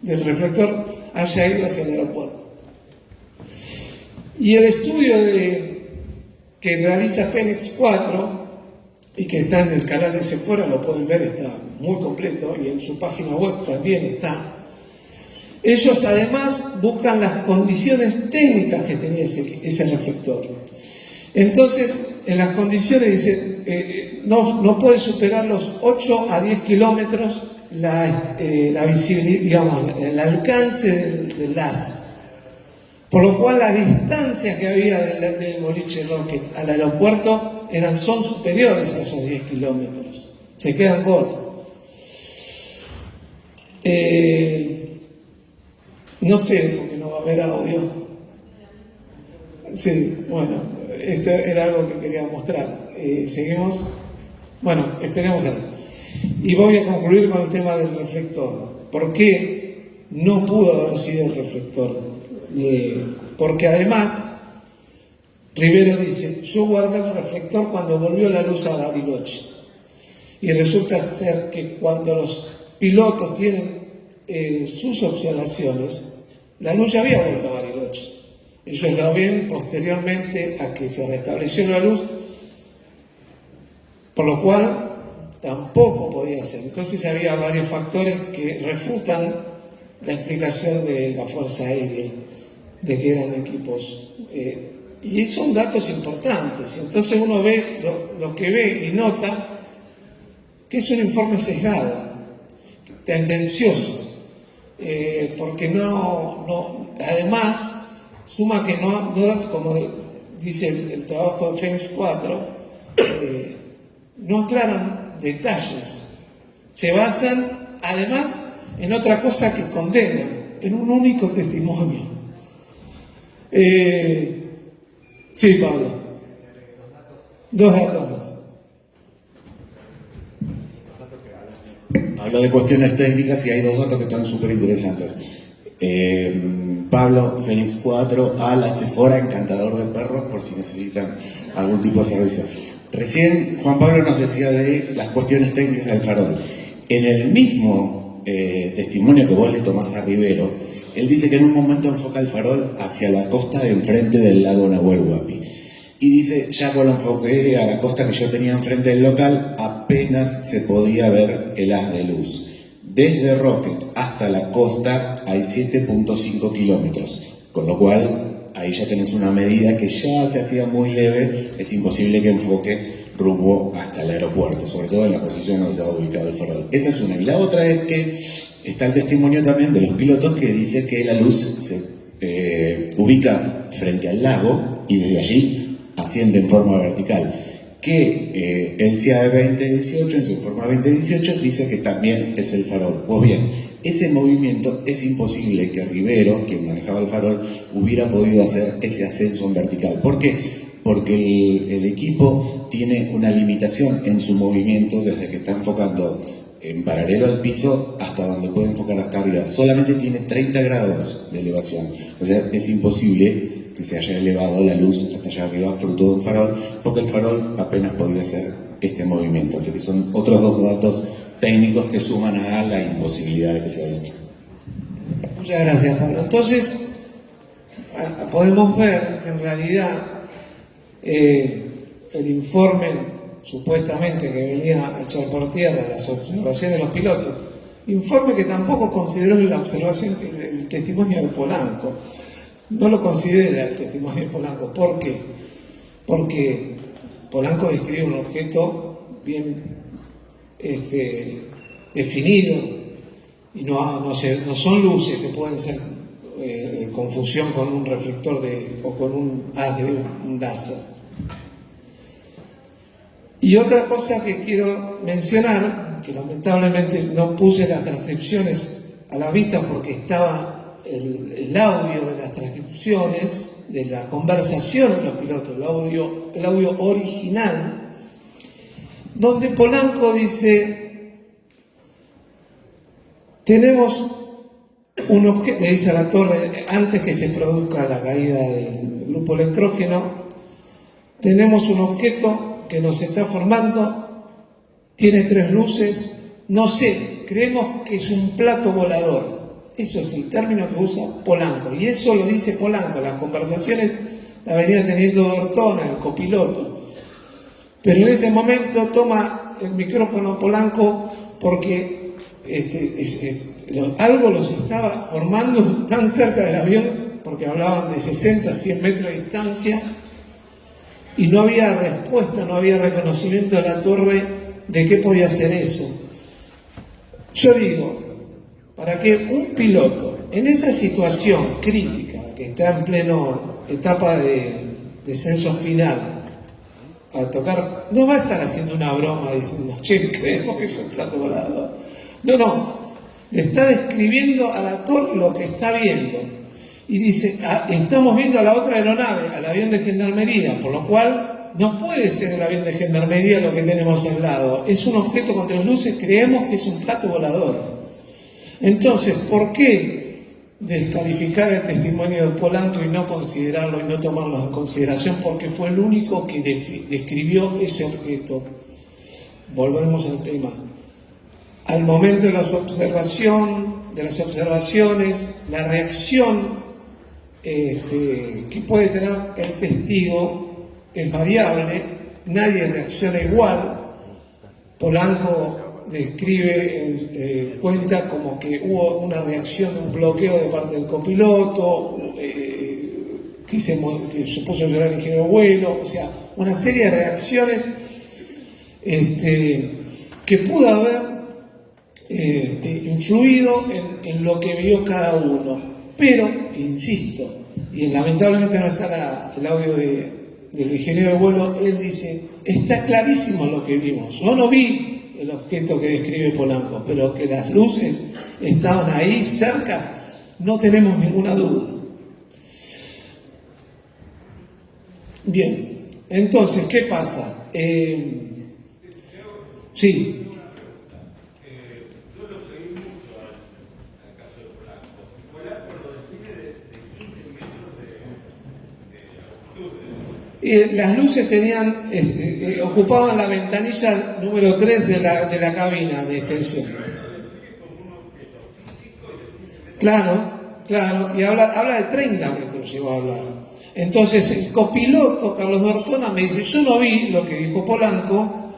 del reflector haya ido hacia el aeropuerto. Y el estudio que realiza Fénix 4 y que está en el canal de Sephora, lo pueden ver, está muy completo, y en su página web también está. Ellos además buscan las condiciones técnicas que tenía ese reflector. Entonces, en las condiciones dice, no puede superar los 8 a 10 kilómetros la visibilidad, digamos, el alcance del haz. Por lo cual la distancia que había del boliche Rocket al aeropuerto son superiores a esos 10 kilómetros. Se quedan cortos. No sé, porque no va a haber audio. Sí, bueno, esto era algo que quería mostrar. ¿Seguimos? Bueno, esperemos a ver. Y voy a concluir con el tema del reflector. ¿Por qué no pudo haber sido el reflector? Porque además, Rivero dice, yo guardé el reflector cuando volvió la luz a Bariloche. Y resulta ser que cuando los pilotos tienen sus observaciones, la luz ya había vuelto a Bariloche. Ellos la ven posteriormente a que se restableció la luz, por lo cual tampoco podía ser. Entonces había varios factores que refutan la explicación de la Fuerza Aérea, de que eran equipos. Y son datos importantes. Entonces uno ve lo que ve y nota que es un informe sesgado, tendencioso, porque además suma que no, como dice el trabajo de Fénix 4, no aclaran detalles. Se basan, además, en otra cosa que condenan, en un único testimonio. Sí, Pablo. 2 datos más. Hablo de cuestiones técnicas y hay 2 datos que están súper interesantes. Pablo, Fénix 4, a la Sephora, encantador de perros, por si necesitan algún tipo de servicio. Recién Juan Pablo nos decía de las cuestiones técnicas del farol. En el mismo testimonio que vos le tomás a Rivero, él dice que en un momento enfoca el farol hacia la costa enfrente del lago Nahuel Huapi. Y dice, ya cuando enfoqué a la costa que yo tenía enfrente del local, apenas se podía ver el haz de luz. Desde Rocket hasta la costa hay 7.5 kilómetros, con lo cual ahí ya tenés una medida que ya se hacía muy leve, es imposible que enfoque rumbo hasta el aeropuerto, sobre todo en la posición donde estaba ubicado el farol. Esa es una. Y la otra es que está el testimonio también de los pilotos que dice que la luz se ubica frente al lago y desde allí asciende en forma vertical, que el CIAE 2018 en su informe 2018 dice que también es el farol. Pues bien, ese movimiento es imposible que Rivero, quien manejaba el farol, hubiera podido hacer ese ascenso en vertical. ¿Por qué? Porque el equipo tiene una limitación en su movimiento desde que está enfocando en paralelo al piso hasta donde puede enfocar hasta arriba. Solamente tiene 30 grados de elevación. O sea, es imposible que se haya elevado la luz hasta allá arriba fruto de un farol, porque el farol apenas podía hacer este movimiento. Así que son otros 2 datos técnicos que suman a la imposibilidad de que sea esto. Muchas gracias, Pablo. Entonces, podemos ver que en realidad el informe supuestamente que venía a echar por tierra las observaciones de los pilotos, informe que tampoco consideró la observación, el testimonio de Polanco. No lo considera el testimonio de Polanco. ¿Por qué? Porque Polanco describe un objeto bien definido y no son luces que pueden ser confusión con un reflector o con un haz de un láser. Y otra cosa que quiero mencionar, que lamentablemente no puse las transcripciones a la vista porque estaba el audio de las transcripciones, de la conversación de los pilotos, el audio original, donde Polanco dice, tenemos un objeto, le dice a la torre, antes que se produzca la caída del grupo electrógeno, tenemos un objeto que nos está formando, tiene 3 luces, no sé, creemos que es un plato volador. Eso es el término que usa Polanco, y eso lo dice Polanco. Las conversaciones las venía teniendo D'Ortona, el copiloto. Pero en ese momento toma el micrófono Polanco porque algo los estaba formando tan cerca del avión, porque hablaban de 60, 100 metros de distancia, y no había respuesta, no había reconocimiento de la torre de qué podía hacer eso. Yo digo, para que un piloto en esa situación crítica, que está en pleno etapa de descenso final, a tocar, no va a estar haciendo una broma diciendo, che, creemos que es un plato volador. No, le está describiendo a la torre lo que está viendo. Y dice, estamos viendo a la otra aeronave, al avión de gendarmería, por lo cual no puede ser el avión de gendarmería lo que tenemos al lado. Es un objeto con 3 luces, creemos que es un plato volador. Entonces, ¿por qué descalificar el testimonio de Polanco y no considerarlo y no tomarlo en consideración? Porque fue el único que describió ese objeto. Volvemos al tema. Al momento de las observaciones, la reacción que puede tener el testigo es variable, nadie reacciona igual. Polanco describe, cuenta como que hubo una reacción, un bloqueo de parte del copiloto, que se puso a llorar el ingeniero de vuelo, o sea, una serie de reacciones que pudo haber influido en lo que vio cada uno. Pero, insisto, y lamentablemente no está el audio de del ingeniero de vuelo, él dice, está clarísimo lo que vimos. Yo no vi el objeto que describe Polanco, pero que las luces estaban ahí cerca, no tenemos ninguna duda. Bien, entonces, ¿qué pasa? Sí. Las luces tenían, ocupaban la ventanilla número 3 de la cabina de extensión. Claro, y habla de 30 metros llegó a hablar. Entonces el copiloto, Carlos Dortona, me dice, yo no vi lo que dijo Polanco,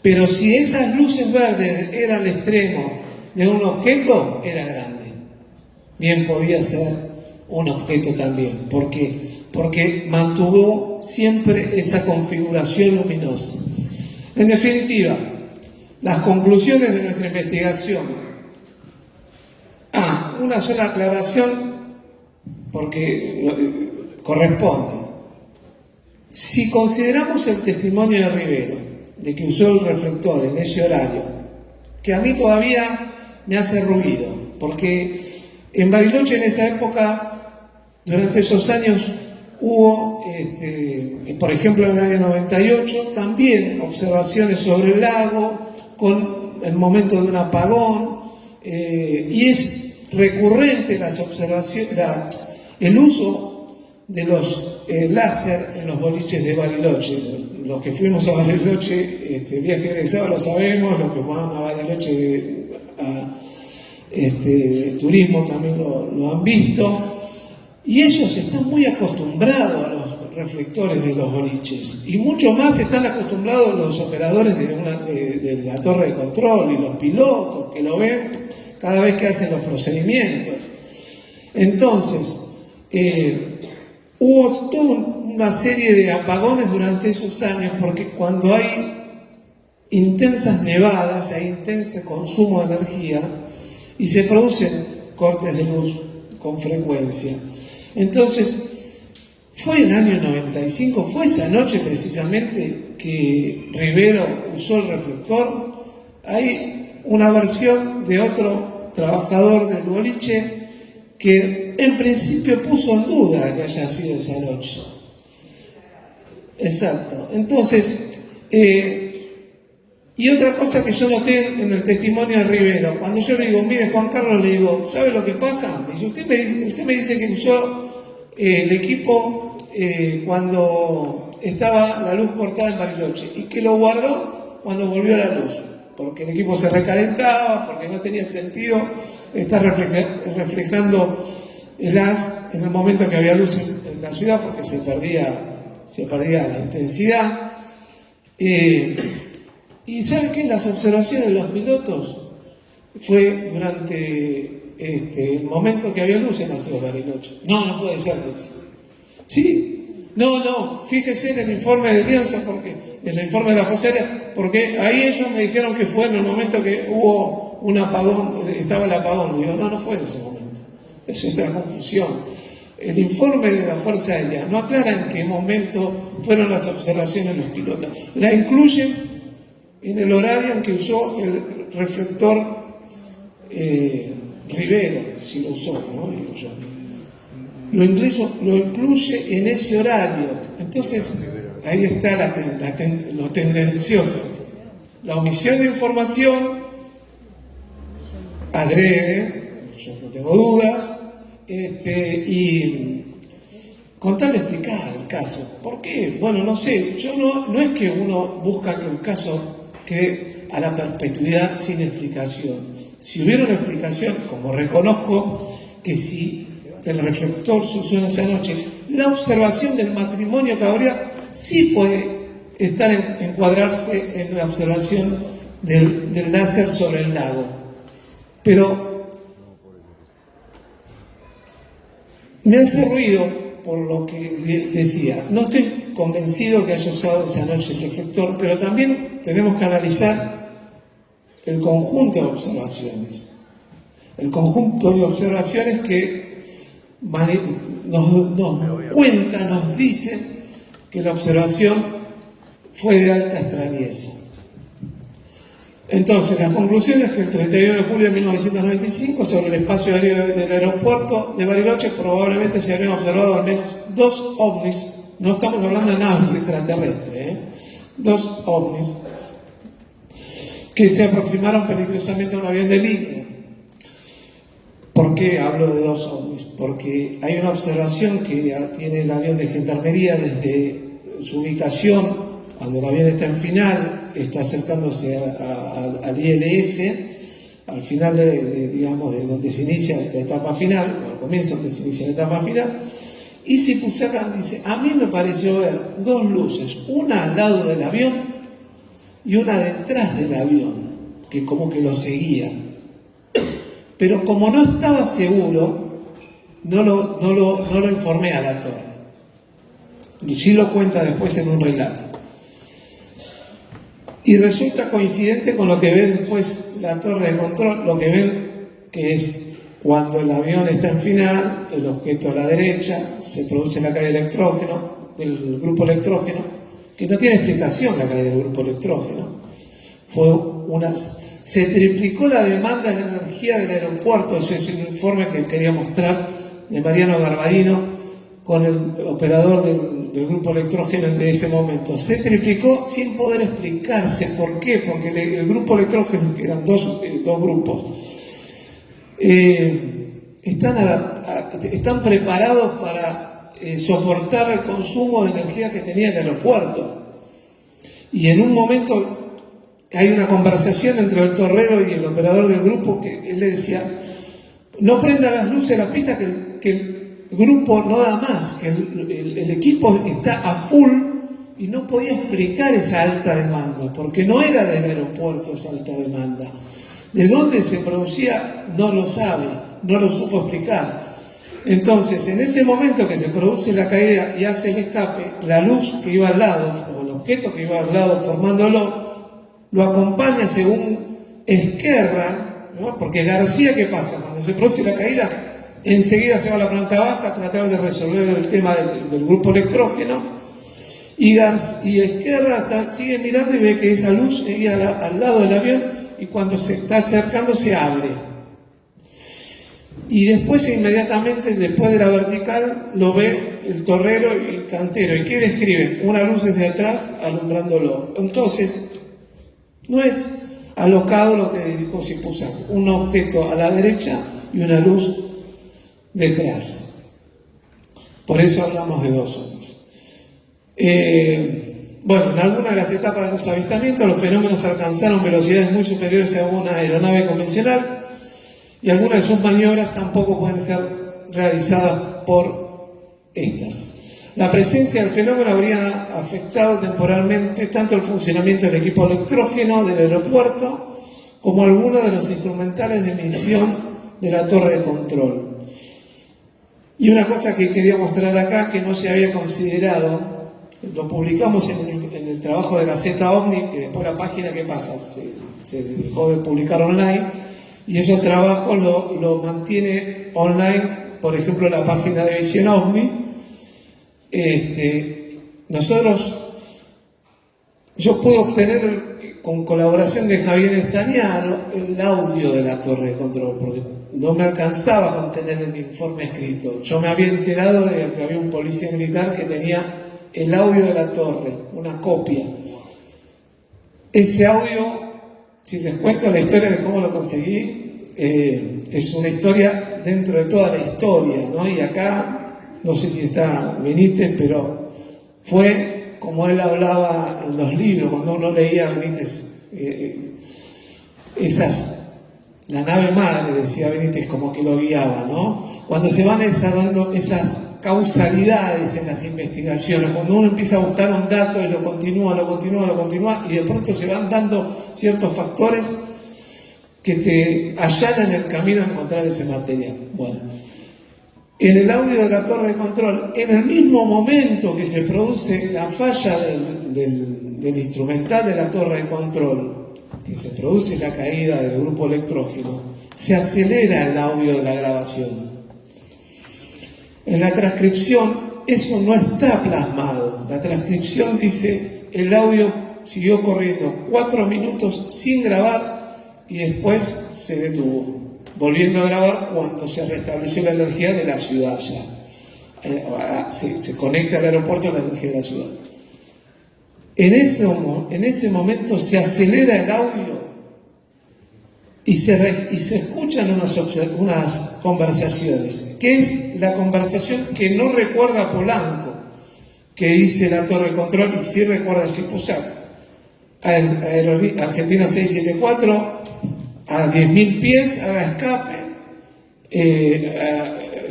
pero si esas luces verdes eran el extremo de un objeto, era grande. Bien podía ser un objeto también. ¿Por qué? Porque mantuvo siempre esa configuración luminosa. En definitiva, las conclusiones de nuestra investigación. Una sola aclaración, porque corresponde. Si consideramos el testimonio de Rivero, de que usó el reflector en ese horario, que a mí todavía me hace ruido, porque en Bariloche en esa época, durante esos años, hubo, por ejemplo, en el año 98, también observaciones sobre el lago, con el momento de un apagón, y es recurrente las observaciones, el uso de los láser en los boliches de Bariloche. Los que fuimos a Bariloche, viaje egresado lo sabemos, los que van a Bariloche turismo también lo han visto. Y ellos están muy acostumbrados a los reflectores de los boliches. Y mucho más están acostumbrados los operadores de la torre de control y los pilotos que lo ven cada vez que hacen los procedimientos. Entonces, hubo toda una serie de apagones durante esos años, porque cuando hay intensas nevadas, hay intenso consumo de energía y se producen cortes de luz con frecuencia. Entonces, fue el año 95, fue esa noche precisamente que Rivero usó el reflector. Hay una versión de otro trabajador del boliche que en principio puso en duda que haya sido esa noche. Exacto. Entonces, y otra cosa que yo noté en el testimonio de Rivero, cuando yo le digo, mire Juan Carlos, le digo, ¿sabe lo que pasa? Dice, usted me dice que usó el equipo cuando estaba la luz cortada en Bariloche y que lo guardó cuando volvió la luz, porque el equipo se recalentaba, porque no tenía sentido estar reflejando el haz en el momento que había luz en la ciudad, porque se perdía la intensidad. Y ¿sabe qué? Las observaciones de los pilotos fue durante el momento que había luz en la ciudad de Bariloche. No puede ser eso. ¿Sí? No, fíjese en el informe de Lianza, porque en el informe de la Fuerza Aérea, porque ahí ellos me dijeron que fue en el momento que hubo un apagón, estaba el apagón. Digo, no fue en ese momento. Eso es una confusión. El informe de la Fuerza Aérea no aclara en qué momento fueron las observaciones de los pilotos. La incluyen en el horario en que usó el reflector Rivero, si lo usó, ¿no? Digo yo. Lo incluye en ese horario. Entonces, ahí está lo tendencioso. La omisión de información adrede, yo no tengo dudas, y con tal de explicar el caso. ¿Por qué? Bueno, no sé. Yo no es que uno busca que el caso quede a la perpetuidad sin explicación. Si hubiera una explicación, como reconozco que si el reflector sucedió esa noche, la observación del matrimonio Cabriar sí puede encuadrarse en la observación del láser sobre el lago. Pero me hace ruido por lo que decía. No estoy convencido que haya usado esa noche el reflector, pero también tenemos que analizar el conjunto de observaciones. El conjunto de observaciones que nos dicen que la observación fue de alta extrañeza. Entonces, la conclusión es que el 31 de julio de 1995, sobre el espacio aéreo del aeropuerto de Bariloche, probablemente se habrían observado al menos 2 ovnis, no estamos hablando de naves extraterrestres, 2 ovnis, que se aproximaron peligrosamente a un avión de línea. ¿Por qué hablo de 2 ovnis? Porque hay una observación que tiene el avión de gendarmería desde su ubicación, cuando el avión está en final, está acercándose al ILS, al final digamos, de donde se inicia la etapa final, o al comienzo donde se inicia la etapa final, y Sipusakan dice, a mí me pareció ver 2 luces, una al lado del avión y una detrás del avión, que como que lo seguía. Pero como no estaba seguro, no lo informé a la torre. Y sí lo cuenta después en un relato. Y resulta coincidente con lo que ve después la torre de control, lo que ven que es cuando el avión está en final, el objeto a la derecha, se produce la caída del electrógeno, del grupo electrógeno, que no tiene explicación la caída del grupo electrógeno. Se triplicó la demanda de energía del aeropuerto, ese es el informe que quería mostrar de Mariano Garbadino con el operador del grupo electrógeno de ese momento. Se triplicó sin poder explicarse. ¿Por qué? Porque el grupo electrógeno, que eran dos grupos, están preparados para soportar el consumo de energía que tenía el aeropuerto. Y en un momento hay una conversación entre el torrero y el operador del grupo que él le decía, no prenda las luces de la pista que el grupo no da más, que el equipo está a full, y no podía explicar esa alta demanda, porque no era del aeropuerto esa alta demanda. ¿De dónde se producía? No lo sabe, no lo supo explicar. Entonces, en ese momento que se produce la caída y hace el escape, la luz que iba al lado, o el objeto que iba al lado formándolo, lo acompaña según Ezquerra, ¿no? Porque García, ¿qué pasa? Cuando se produce la caída, enseguida se va a la planta baja a tratar de resolver el tema del grupo electrógeno, y Ezquerra sigue mirando y ve que esa luz seguía al lado del avión, y cuando se está acercando se abre. Y después, inmediatamente, después de la vertical, lo ve el torrero y el cantero. ¿Y qué describen? Una luz desde atrás alumbrándolo. Entonces, no es alocado lo que dijo Sipusakan, un objeto a la derecha y una luz detrás. Por eso hablamos de 2 ovnis. Bueno, en algunas de las etapas de los avistamientos, los fenómenos alcanzaron velocidades muy superiores a una aeronave convencional, y algunas de sus maniobras tampoco pueden ser realizadas por estas. La presencia del fenómeno habría afectado temporalmente tanto el funcionamiento del equipo electrógeno del aeropuerto como algunos de los instrumentales de emisión de la torre de control. Y una cosa que quería mostrar acá, que no se había considerado, lo publicamos en el trabajo de Gaceta OVNI, que después la página, ¿qué pasa? Se dejó de publicar online, y esos trabajos lo mantiene online, por ejemplo, la página de Visión OVNI. Yo pude obtener, con colaboración de Javier Estaniano, el audio de la torre de control, porque no me alcanzaba con tener el informe escrito. Yo me había enterado de que había un policía militar que tenía el audio de la torre, una copia. Ese audio, si les cuento la historia de cómo lo conseguí, es una historia dentro de toda la historia, ¿no? Y acá, no sé si está Benítez, pero fue como él hablaba en los libros, cuando uno leía a Benítez, la nave madre, decía Benítez, como que lo guiaba, ¿no? Cuando se van desarrollando esas causalidades en las investigaciones, cuando uno empieza a buscar un dato y lo continúa, y de pronto se van dando ciertos factores que te allanan el camino a encontrar ese material. Bueno, en el audio de la torre de control, en el mismo momento que se produce la falla del instrumental de la torre de control, que se produce la caída del grupo electrógeno, se acelera el audio de la grabación. En la transcripción eso no está plasmado. La transcripción dice, el audio siguió corriendo 4 minutos sin grabar y después se detuvo, volviendo a grabar cuando se restableció la energía de la ciudad ya. Se conecta al aeropuerto la energía de la ciudad. En ese momento se acelera el audio y se escuchan unas conversaciones, que es la conversación que no recuerda Polanco, que dice la torre de control y sí recuerda Sipuzak. Argentina 674 a 10.000 pies, haga escape,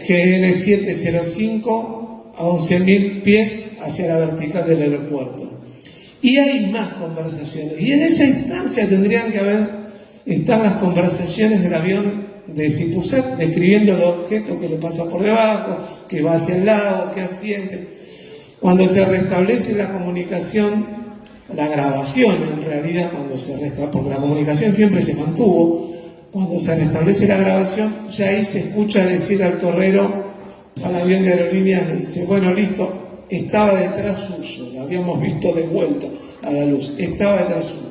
GN 705 a 11.000 pies hacia la vertical del aeropuerto. Y hay más conversaciones, y en esa instancia tendrían que están las conversaciones del avión de Sipuzak describiendo el objeto que le pasa por debajo, que va hacia el lado, que asciende. Cuando se restablece la comunicación, la grabación en realidad, cuando se restablece, porque la comunicación siempre se mantuvo, cuando se restablece la grabación, ya ahí se escucha decir al torrero, al avión de aerolíneas, le dice, bueno, listo, estaba detrás suyo, lo habíamos visto de vuelta a la luz, estaba detrás suyo.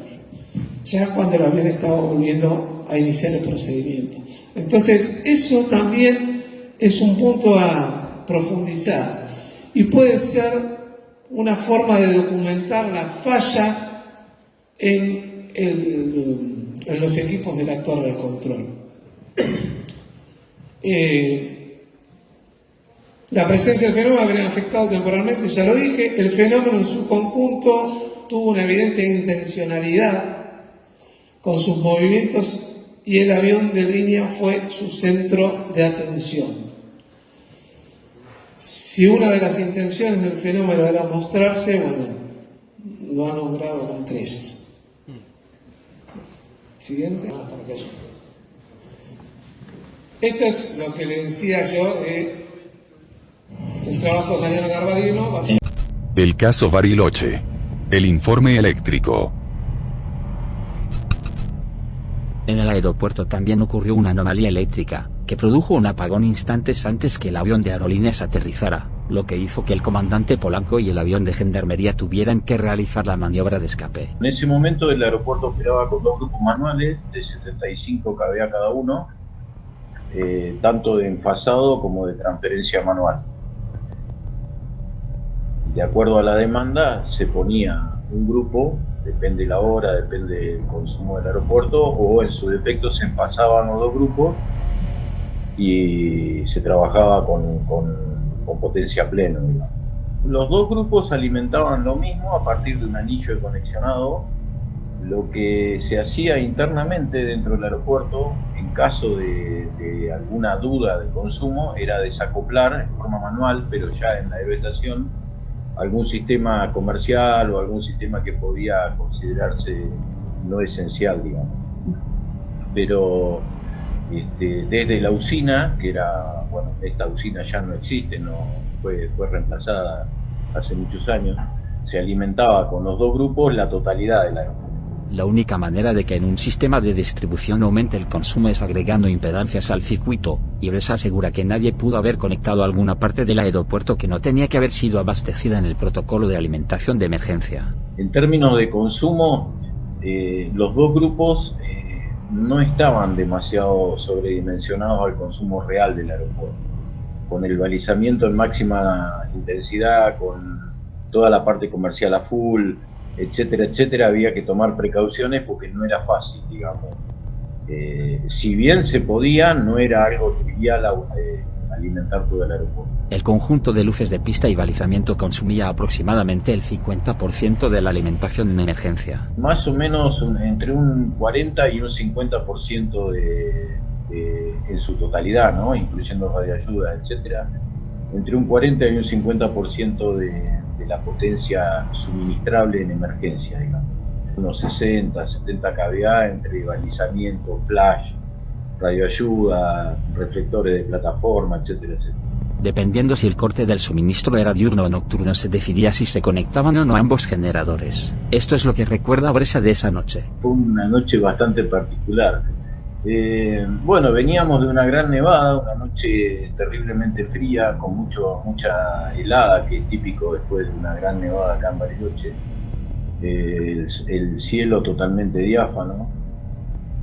Ya cuando el avión estaba volviendo a iniciar el procedimiento. Entonces, eso también es un punto a profundizar. Y puede ser una forma de documentar la falla en los equipos de la torre de control. La presencia del fenómeno habría afectado temporalmente, ya lo dije. El fenómeno en su conjunto tuvo una evidente intencionalidad con sus movimientos y el avión de línea fue su centro de atención. Si una de las intenciones del fenómeno era mostrarse, bueno, lo ha nombrado con creces. Siguiente. Esto es lo que le decía yo de el trabajo de Mariano Garbarino. El caso Bariloche. El informe eléctrico. En el aeropuerto también ocurrió una anomalía eléctrica, que produjo un apagón instantes antes que el avión de aerolíneas aterrizara, lo que hizo que el comandante Polanco y el avión de gendarmería tuvieran que realizar la maniobra de escape. En ese momento el aeropuerto operaba con 2 grupos manuales de 75 kVA cada uno, tanto de enfasado como de transferencia manual. De acuerdo a la demanda se ponía un grupo, depende la hora, depende del consumo del aeropuerto, o en su defecto se enfasaban los 2 grupos y se trabajaba con potencia plena, digamos. Los 2 grupos alimentaban lo mismo a partir de un anillo de conexionado. Lo que se hacía internamente dentro del aeropuerto, en caso de alguna duda de consumo, era desacoplar en forma manual, pero ya en la aeroestación, algún sistema comercial o algún sistema que podía considerarse no esencial, digamos. Pero desde la usina, que era, bueno, esta usina ya no existe, fue reemplazada hace muchos años, se alimentaba con los 2 grupos la totalidad del aeropuerto. La única manera de que en un sistema de distribución aumente el consumo es agregando impedancias al circuito, y Ibresa asegura que nadie pudo haber conectado alguna parte del aeropuerto que no tenía que haber sido abastecida en el protocolo de alimentación de emergencia. En términos de consumo, los 2 grupos no estaban demasiado sobredimensionados al consumo real del aeropuerto. Con el balizamiento en máxima intensidad, con toda la parte comercial a full, etcétera, etcétera, había que tomar precauciones porque no era fácil, digamos. Si bien se podía, no era algo trivial alimentar todo el aeropuerto. El conjunto de luces de pista y balizamiento consumía aproximadamente el 50% de la alimentación en emergencia. Más o menos entre un 40 y un 50% en su totalidad, ¿no? Incluyendo radioayuda, etcétera. Entre un 40 y un 50% de la potencia suministrable en emergencia, digamos. Unos 60, 70 kVA entre balizamiento, flash, radioayuda, reflectores de plataforma, etcétera, etcétera. Dependiendo si el corte del suministro era diurno o nocturno, se decidía si se conectaban o no ambos generadores. Esto es lo que recuerda Bresa de esa noche. Fue una noche bastante particular. Bueno, veníamos de una gran nevada, una noche terriblemente fría, con mucha helada, que es típico después de una gran nevada acá en Bariloche. El cielo totalmente diáfano.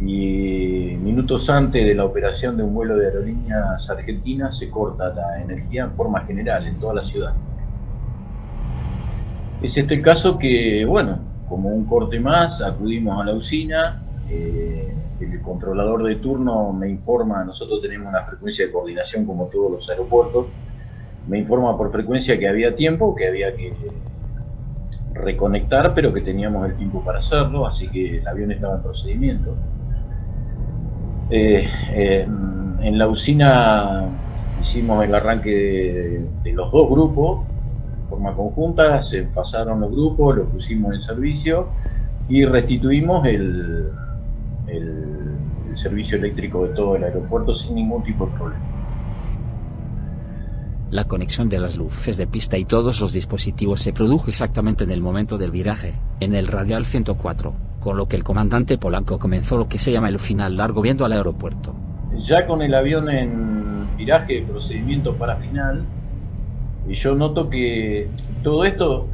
Y minutos antes de la operación de un vuelo de Aerolíneas Argentinas se corta la energía en forma general en toda la ciudad. Es este el caso que, bueno, como un corte más, acudimos a la usina. El controlador de turno me informa, nosotros tenemos una frecuencia de coordinación como todos los aeropuertos, me informa por frecuencia que había tiempo, que había que reconectar, pero que teníamos el tiempo para hacerlo, así que el avión estaba en procedimiento. En la usina hicimos el arranque de los dos grupos de forma conjunta, se enfasaron los grupos, los pusimos en servicio y restituimos el servicio eléctrico de todo el aeropuerto sin ningún tipo de problema. La conexión de las luces de pista y todos los dispositivos se produjo exactamente en el momento del viraje, en el radial 104, con lo que el comandante Polanco comenzó lo que se llama el final largo viendo al aeropuerto. Ya con el avión en viraje de procedimiento para final, y yo noto que todo esto,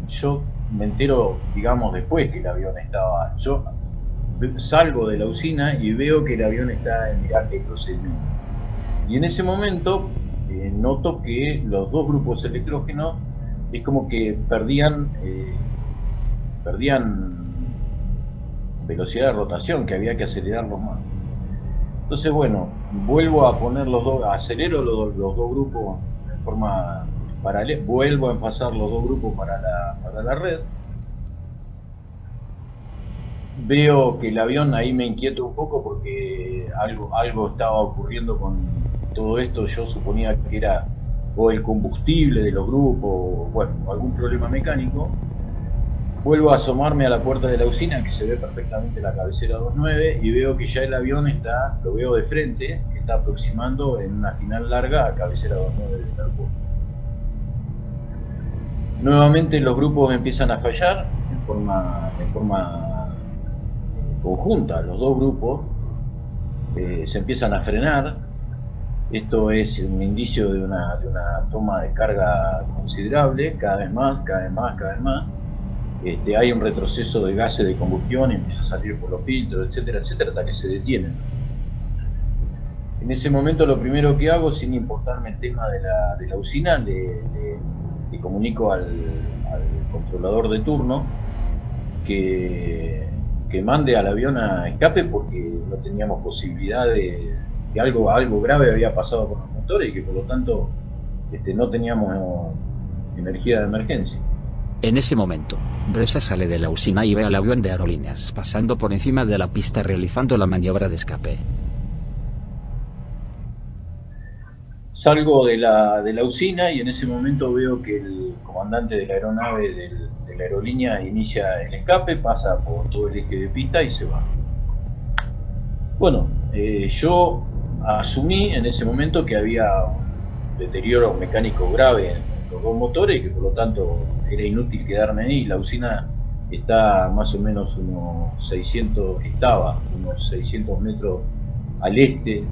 yo me entero, digamos, después que el avión estaba... Yo salgo de la usina y veo que el avión está en viraje de procedimiento. Y en ese momento noto que los dos grupos electrógenos es como que perdían velocidad de rotación, que había que acelerarlos más. Entonces, bueno, vuelvo a poner acelero los dos grupos de forma paralela, vuelvo a enfasar los dos grupos para la red. Veo que el avión, ahí me inquieto un poco porque algo estaba ocurriendo con todo esto. Yo suponía que era o el combustible de los grupos, o bueno, algún problema mecánico. Vuelvo a asomarme a la puerta de la usina, que se ve perfectamente la cabecera 29, y veo que ya el avión lo veo de frente, que está aproximando en una final larga a cabecera 29 del aeropuerto. Nuevamente los grupos empiezan a fallar en forma conjunta, los dos grupos se empiezan a frenar. Esto es un indicio de una toma de carga considerable, cada vez más. Hay un retroceso de gases de combustión, empieza a salir por los filtros, etcétera, hasta que se detienen. En ese momento lo primero que hago, sin importarme el tema de la usina, le comunico al controlador de turno que mande al avión a escape, porque no teníamos posibilidad de que algo grave había pasado con los motores y que por lo tanto no teníamos energía de emergencia. En ese momento, Bresa sale de la usina y ve al avión de Aerolíneas pasando por encima de la pista realizando la maniobra de escape. Salgo de la usina y en ese momento veo que el comandante de la aeronave de la aerolínea inicia el escape, pasa por todo el eje de pista y se va. Bueno, yo asumí en ese momento que había un deterioro mecánico grave en los dos motores y que por lo tanto era inútil quedarme ahí. La usina está más o menos unos 600 metros al este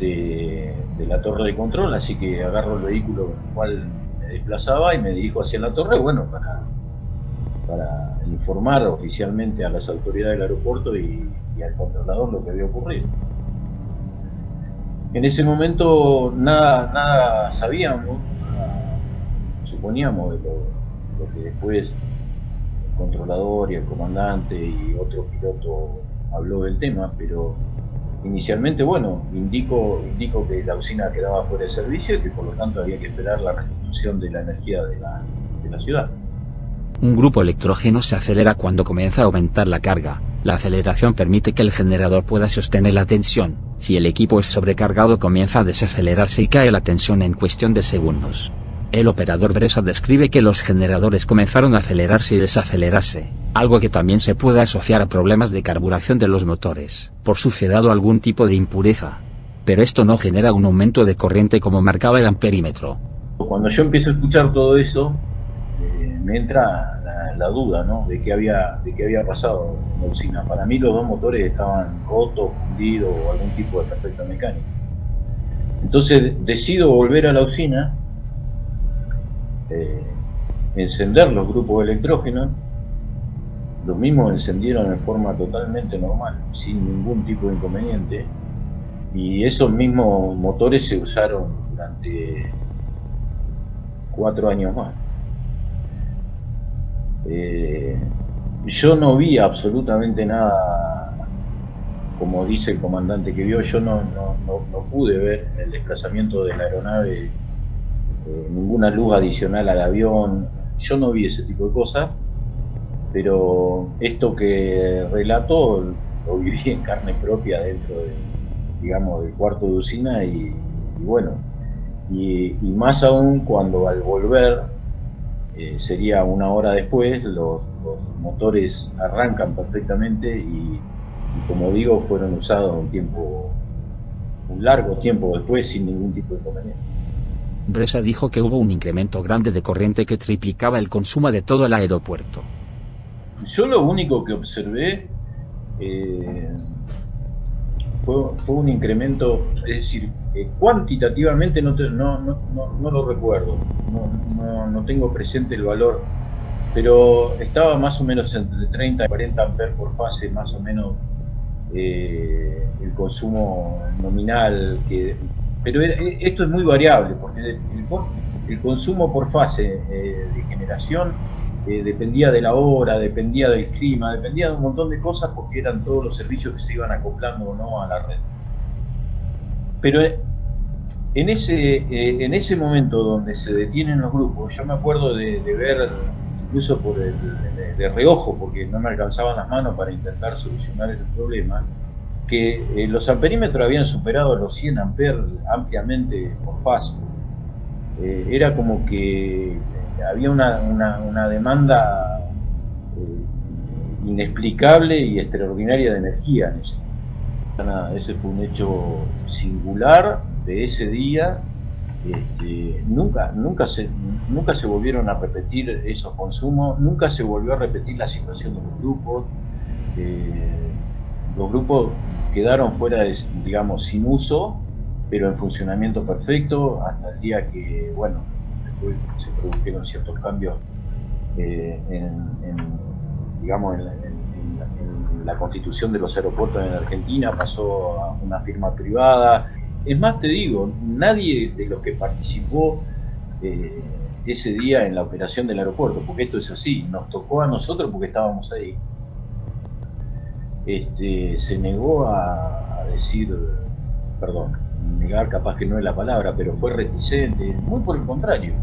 de la torre de control, así que agarro el vehículo con el cual me desplazaba y me dirijo hacia la torre, bueno, para informar oficialmente a las autoridades del aeropuerto y al controlador lo que había ocurrido. En ese momento nada sabíamos, suponíamos de lo que después el controlador y el comandante y otro piloto habló del tema, pero inicialmente, bueno, indico que la usina quedaba fuera de servicio y que por lo tanto había que esperar la restitución de la energía de la ciudad. Un grupo electrógeno se acelera cuando comienza a aumentar la carga. La aceleración permite que el generador pueda sostener la tensión. Si el equipo es sobrecargado, comienza a desacelerarse y cae la tensión en cuestión de segundos. El operador Bresa describe que los generadores comenzaron a acelerarse y desacelerarse, algo que también se puede asociar a problemas de carburación de los motores, por sucedido algún tipo de impureza. Pero esto no genera un aumento de corriente como marcaba el amperímetro. Cuando yo empiezo a escuchar todo eso, me entra la duda, ¿no? de qué había pasado en la usina. Para mí los dos motores estaban rotos, fundidos o algún tipo de defecto mecánico. Entonces decido volver a la usina, encender los grupos de electrógeno. Los mismos encendieron en forma totalmente normal, sin ningún tipo de inconveniente, y esos mismos motores se usaron durante 4 años más. Yo no vi absolutamente nada, como dice el comandante que vio. Yo no pude ver en el desplazamiento de la aeronave ninguna luz adicional al avión. Yo no vi ese tipo de cosas, pero esto que relato lo viví en carne propia dentro del cuarto de usina, y bueno, y más aún cuando al volver, sería 1 hora después, los motores arrancan perfectamente y como digo, fueron usados un largo tiempo después sin ningún tipo de inconveniente. Bresa dijo que hubo un incremento grande de corriente que triplicaba el consumo de todo el aeropuerto. Yo lo único que observé fue un incremento, es decir, cuantitativamente no lo recuerdo, no tengo presente el valor, pero estaba más o menos entre 30 y 40 amperes por fase, más o menos el consumo nominal, pero esto es muy variable, porque el consumo por fase de generación dependía de la hora, dependía del clima, dependía de un montón de cosas, porque eran todos los servicios que se iban acoplando o no a la red. Pero en ese momento donde se detienen los grupos, yo me acuerdo de ver, incluso de reojo, porque no me alcanzaban las manos para intentar solucionar el problema, que los amperímetros habían superado los 100 amperes ampliamente por fase. Era como que había una demanda inexplicable y extraordinaria de energía en ese. Ese fue un hecho singular de ese día. Nunca se volvieron a repetir esos consumos, nunca se volvió a repetir la situación de los grupos. Los grupos quedaron fuera sin uso, pero en funcionamiento perfecto, hasta el día que, bueno, después se produjeron ciertos cambios en la constitución de los aeropuertos en Argentina, pasó a una firma privada. Es más, te digo, nadie de los que participó ese día en la operación del aeropuerto, porque esto es así, nos tocó a nosotros porque estábamos ahí, se negó a decir, perdón, negar capaz que no es la palabra, pero fue reticente, muy por el contrario,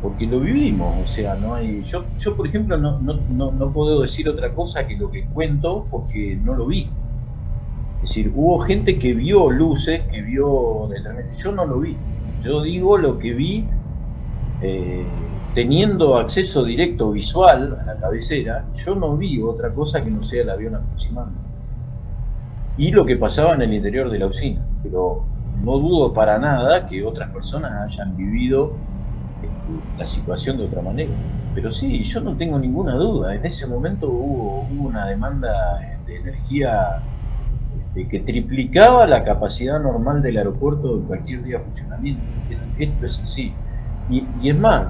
porque lo vivimos. O sea, no hay, yo por ejemplo no puedo decir otra cosa que lo que cuento, porque no lo vi. Es decir, hubo gente que vio luces, que vio, yo no lo vi. Yo digo lo que vi, teniendo acceso directo visual a la cabecera. Yo no vi otra cosa que no sea el avión aproximando y lo que pasaba en el interior de la usina. Pero no dudo para nada que otras personas hayan vivido la situación de otra manera. Pero sí, yo no tengo ninguna duda, en ese momento hubo una demanda de energía que triplicaba la capacidad normal del aeropuerto en cualquier día de funcionamiento. Esto es así. Y es más,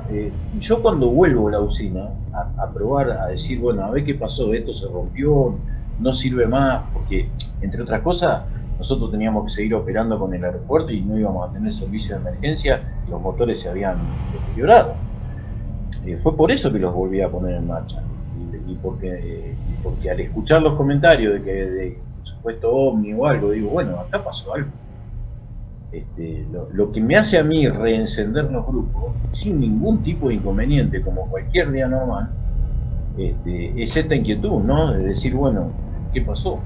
yo cuando vuelvo a la usina a probar, a decir, bueno, a ver qué pasó, esto se rompió, no sirve más, porque entre otras cosas nosotros teníamos que seguir operando con el aeropuerto y no íbamos a tener servicio de emergencia, los motores se habían deteriorado. Fue por eso que los volví a poner en marcha, y porque al escuchar los comentarios de que de supuesto ovni o algo, digo, bueno, acá pasó algo. Lo que me hace a mí reencender los grupos sin ningún tipo de inconveniente, como cualquier día normal, es esta inquietud, ¿no? De decir, bueno, ¿qué pasó?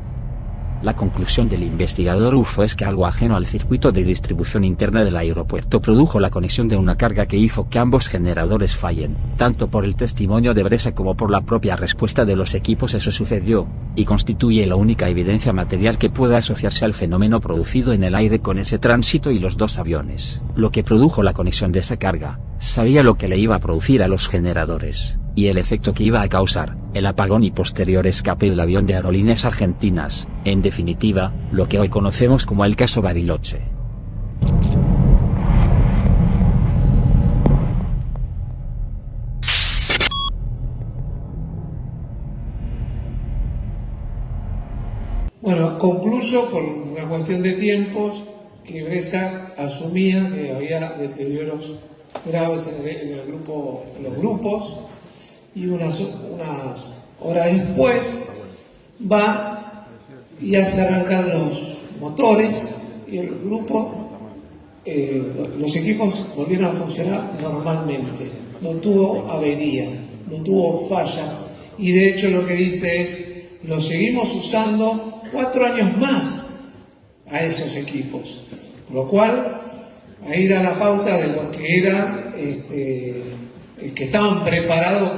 La conclusión del investigador UFO es que algo ajeno al circuito de distribución interna del aeropuerto produjo la conexión de una carga que hizo que ambos generadores fallen. Tanto por el testimonio de Bresa como por la propia respuesta de los equipos eso sucedió, y constituye la única evidencia material que pueda asociarse al fenómeno producido en el aire con ese tránsito y los dos aviones. Lo que produjo la conexión de esa carga, sabía lo que le iba a producir a los generadores. y el efecto que iba a causar, el apagón y posterior escape del avión de Aerolíneas Argentinas, en definitiva, lo que hoy conocemos como el caso Bariloche. Bueno, concluyo por una cuestión de tiempos que Bresag asumía que había deterioros graves en los grupos, y unas horas después va y hace arrancar los motores y el grupo, los equipos volvieron a funcionar normalmente, no tuvo avería, no tuvo fallas, y de hecho lo que dice es: lo seguimos usando 4 años más a esos equipos, lo cual ahí da la pauta de lo que era, que estaban preparados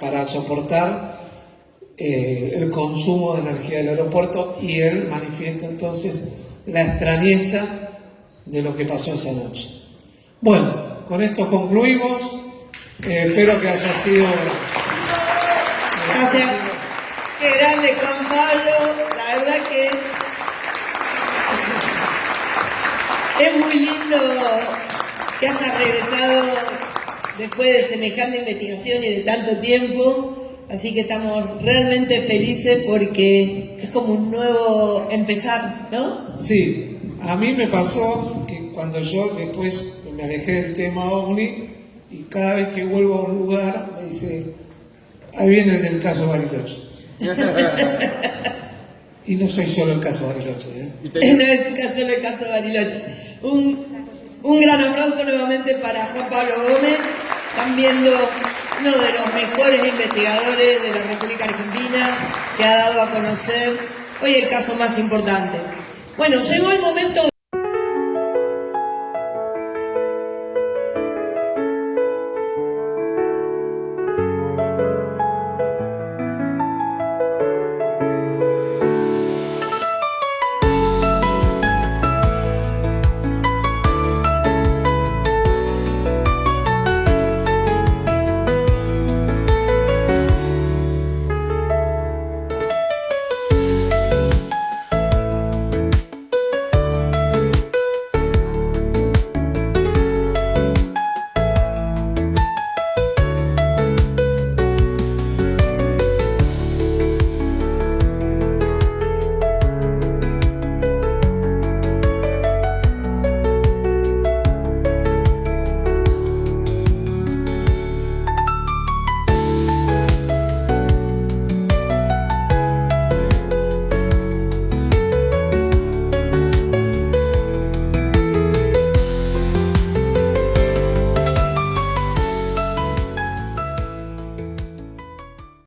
para soportar el consumo de energía del aeropuerto, y él manifiesta entonces la extrañeza de lo que pasó esa noche. Bueno, con esto concluimos, espero que haya sido... Gracias. Qué grande, Juan Pablo. La verdad que es muy lindo que haya regresado después de semejante investigación y de tanto tiempo. Así que estamos realmente felices porque es como un nuevo empezar, ¿no? Sí, a mí me pasó que cuando yo después me alejé del tema OVNI, y cada vez que vuelvo a un lugar me dice: ahí viene el del caso Bariloche. Y no soy solo el caso Bariloche, ¿eh? No es solo el caso Bariloche. Un gran aplauso nuevamente para Juan Pablo Gómez. Están viendo uno de los mejores investigadores de la República Argentina, que ha dado a conocer hoy el caso más importante. Bueno, llegó el momento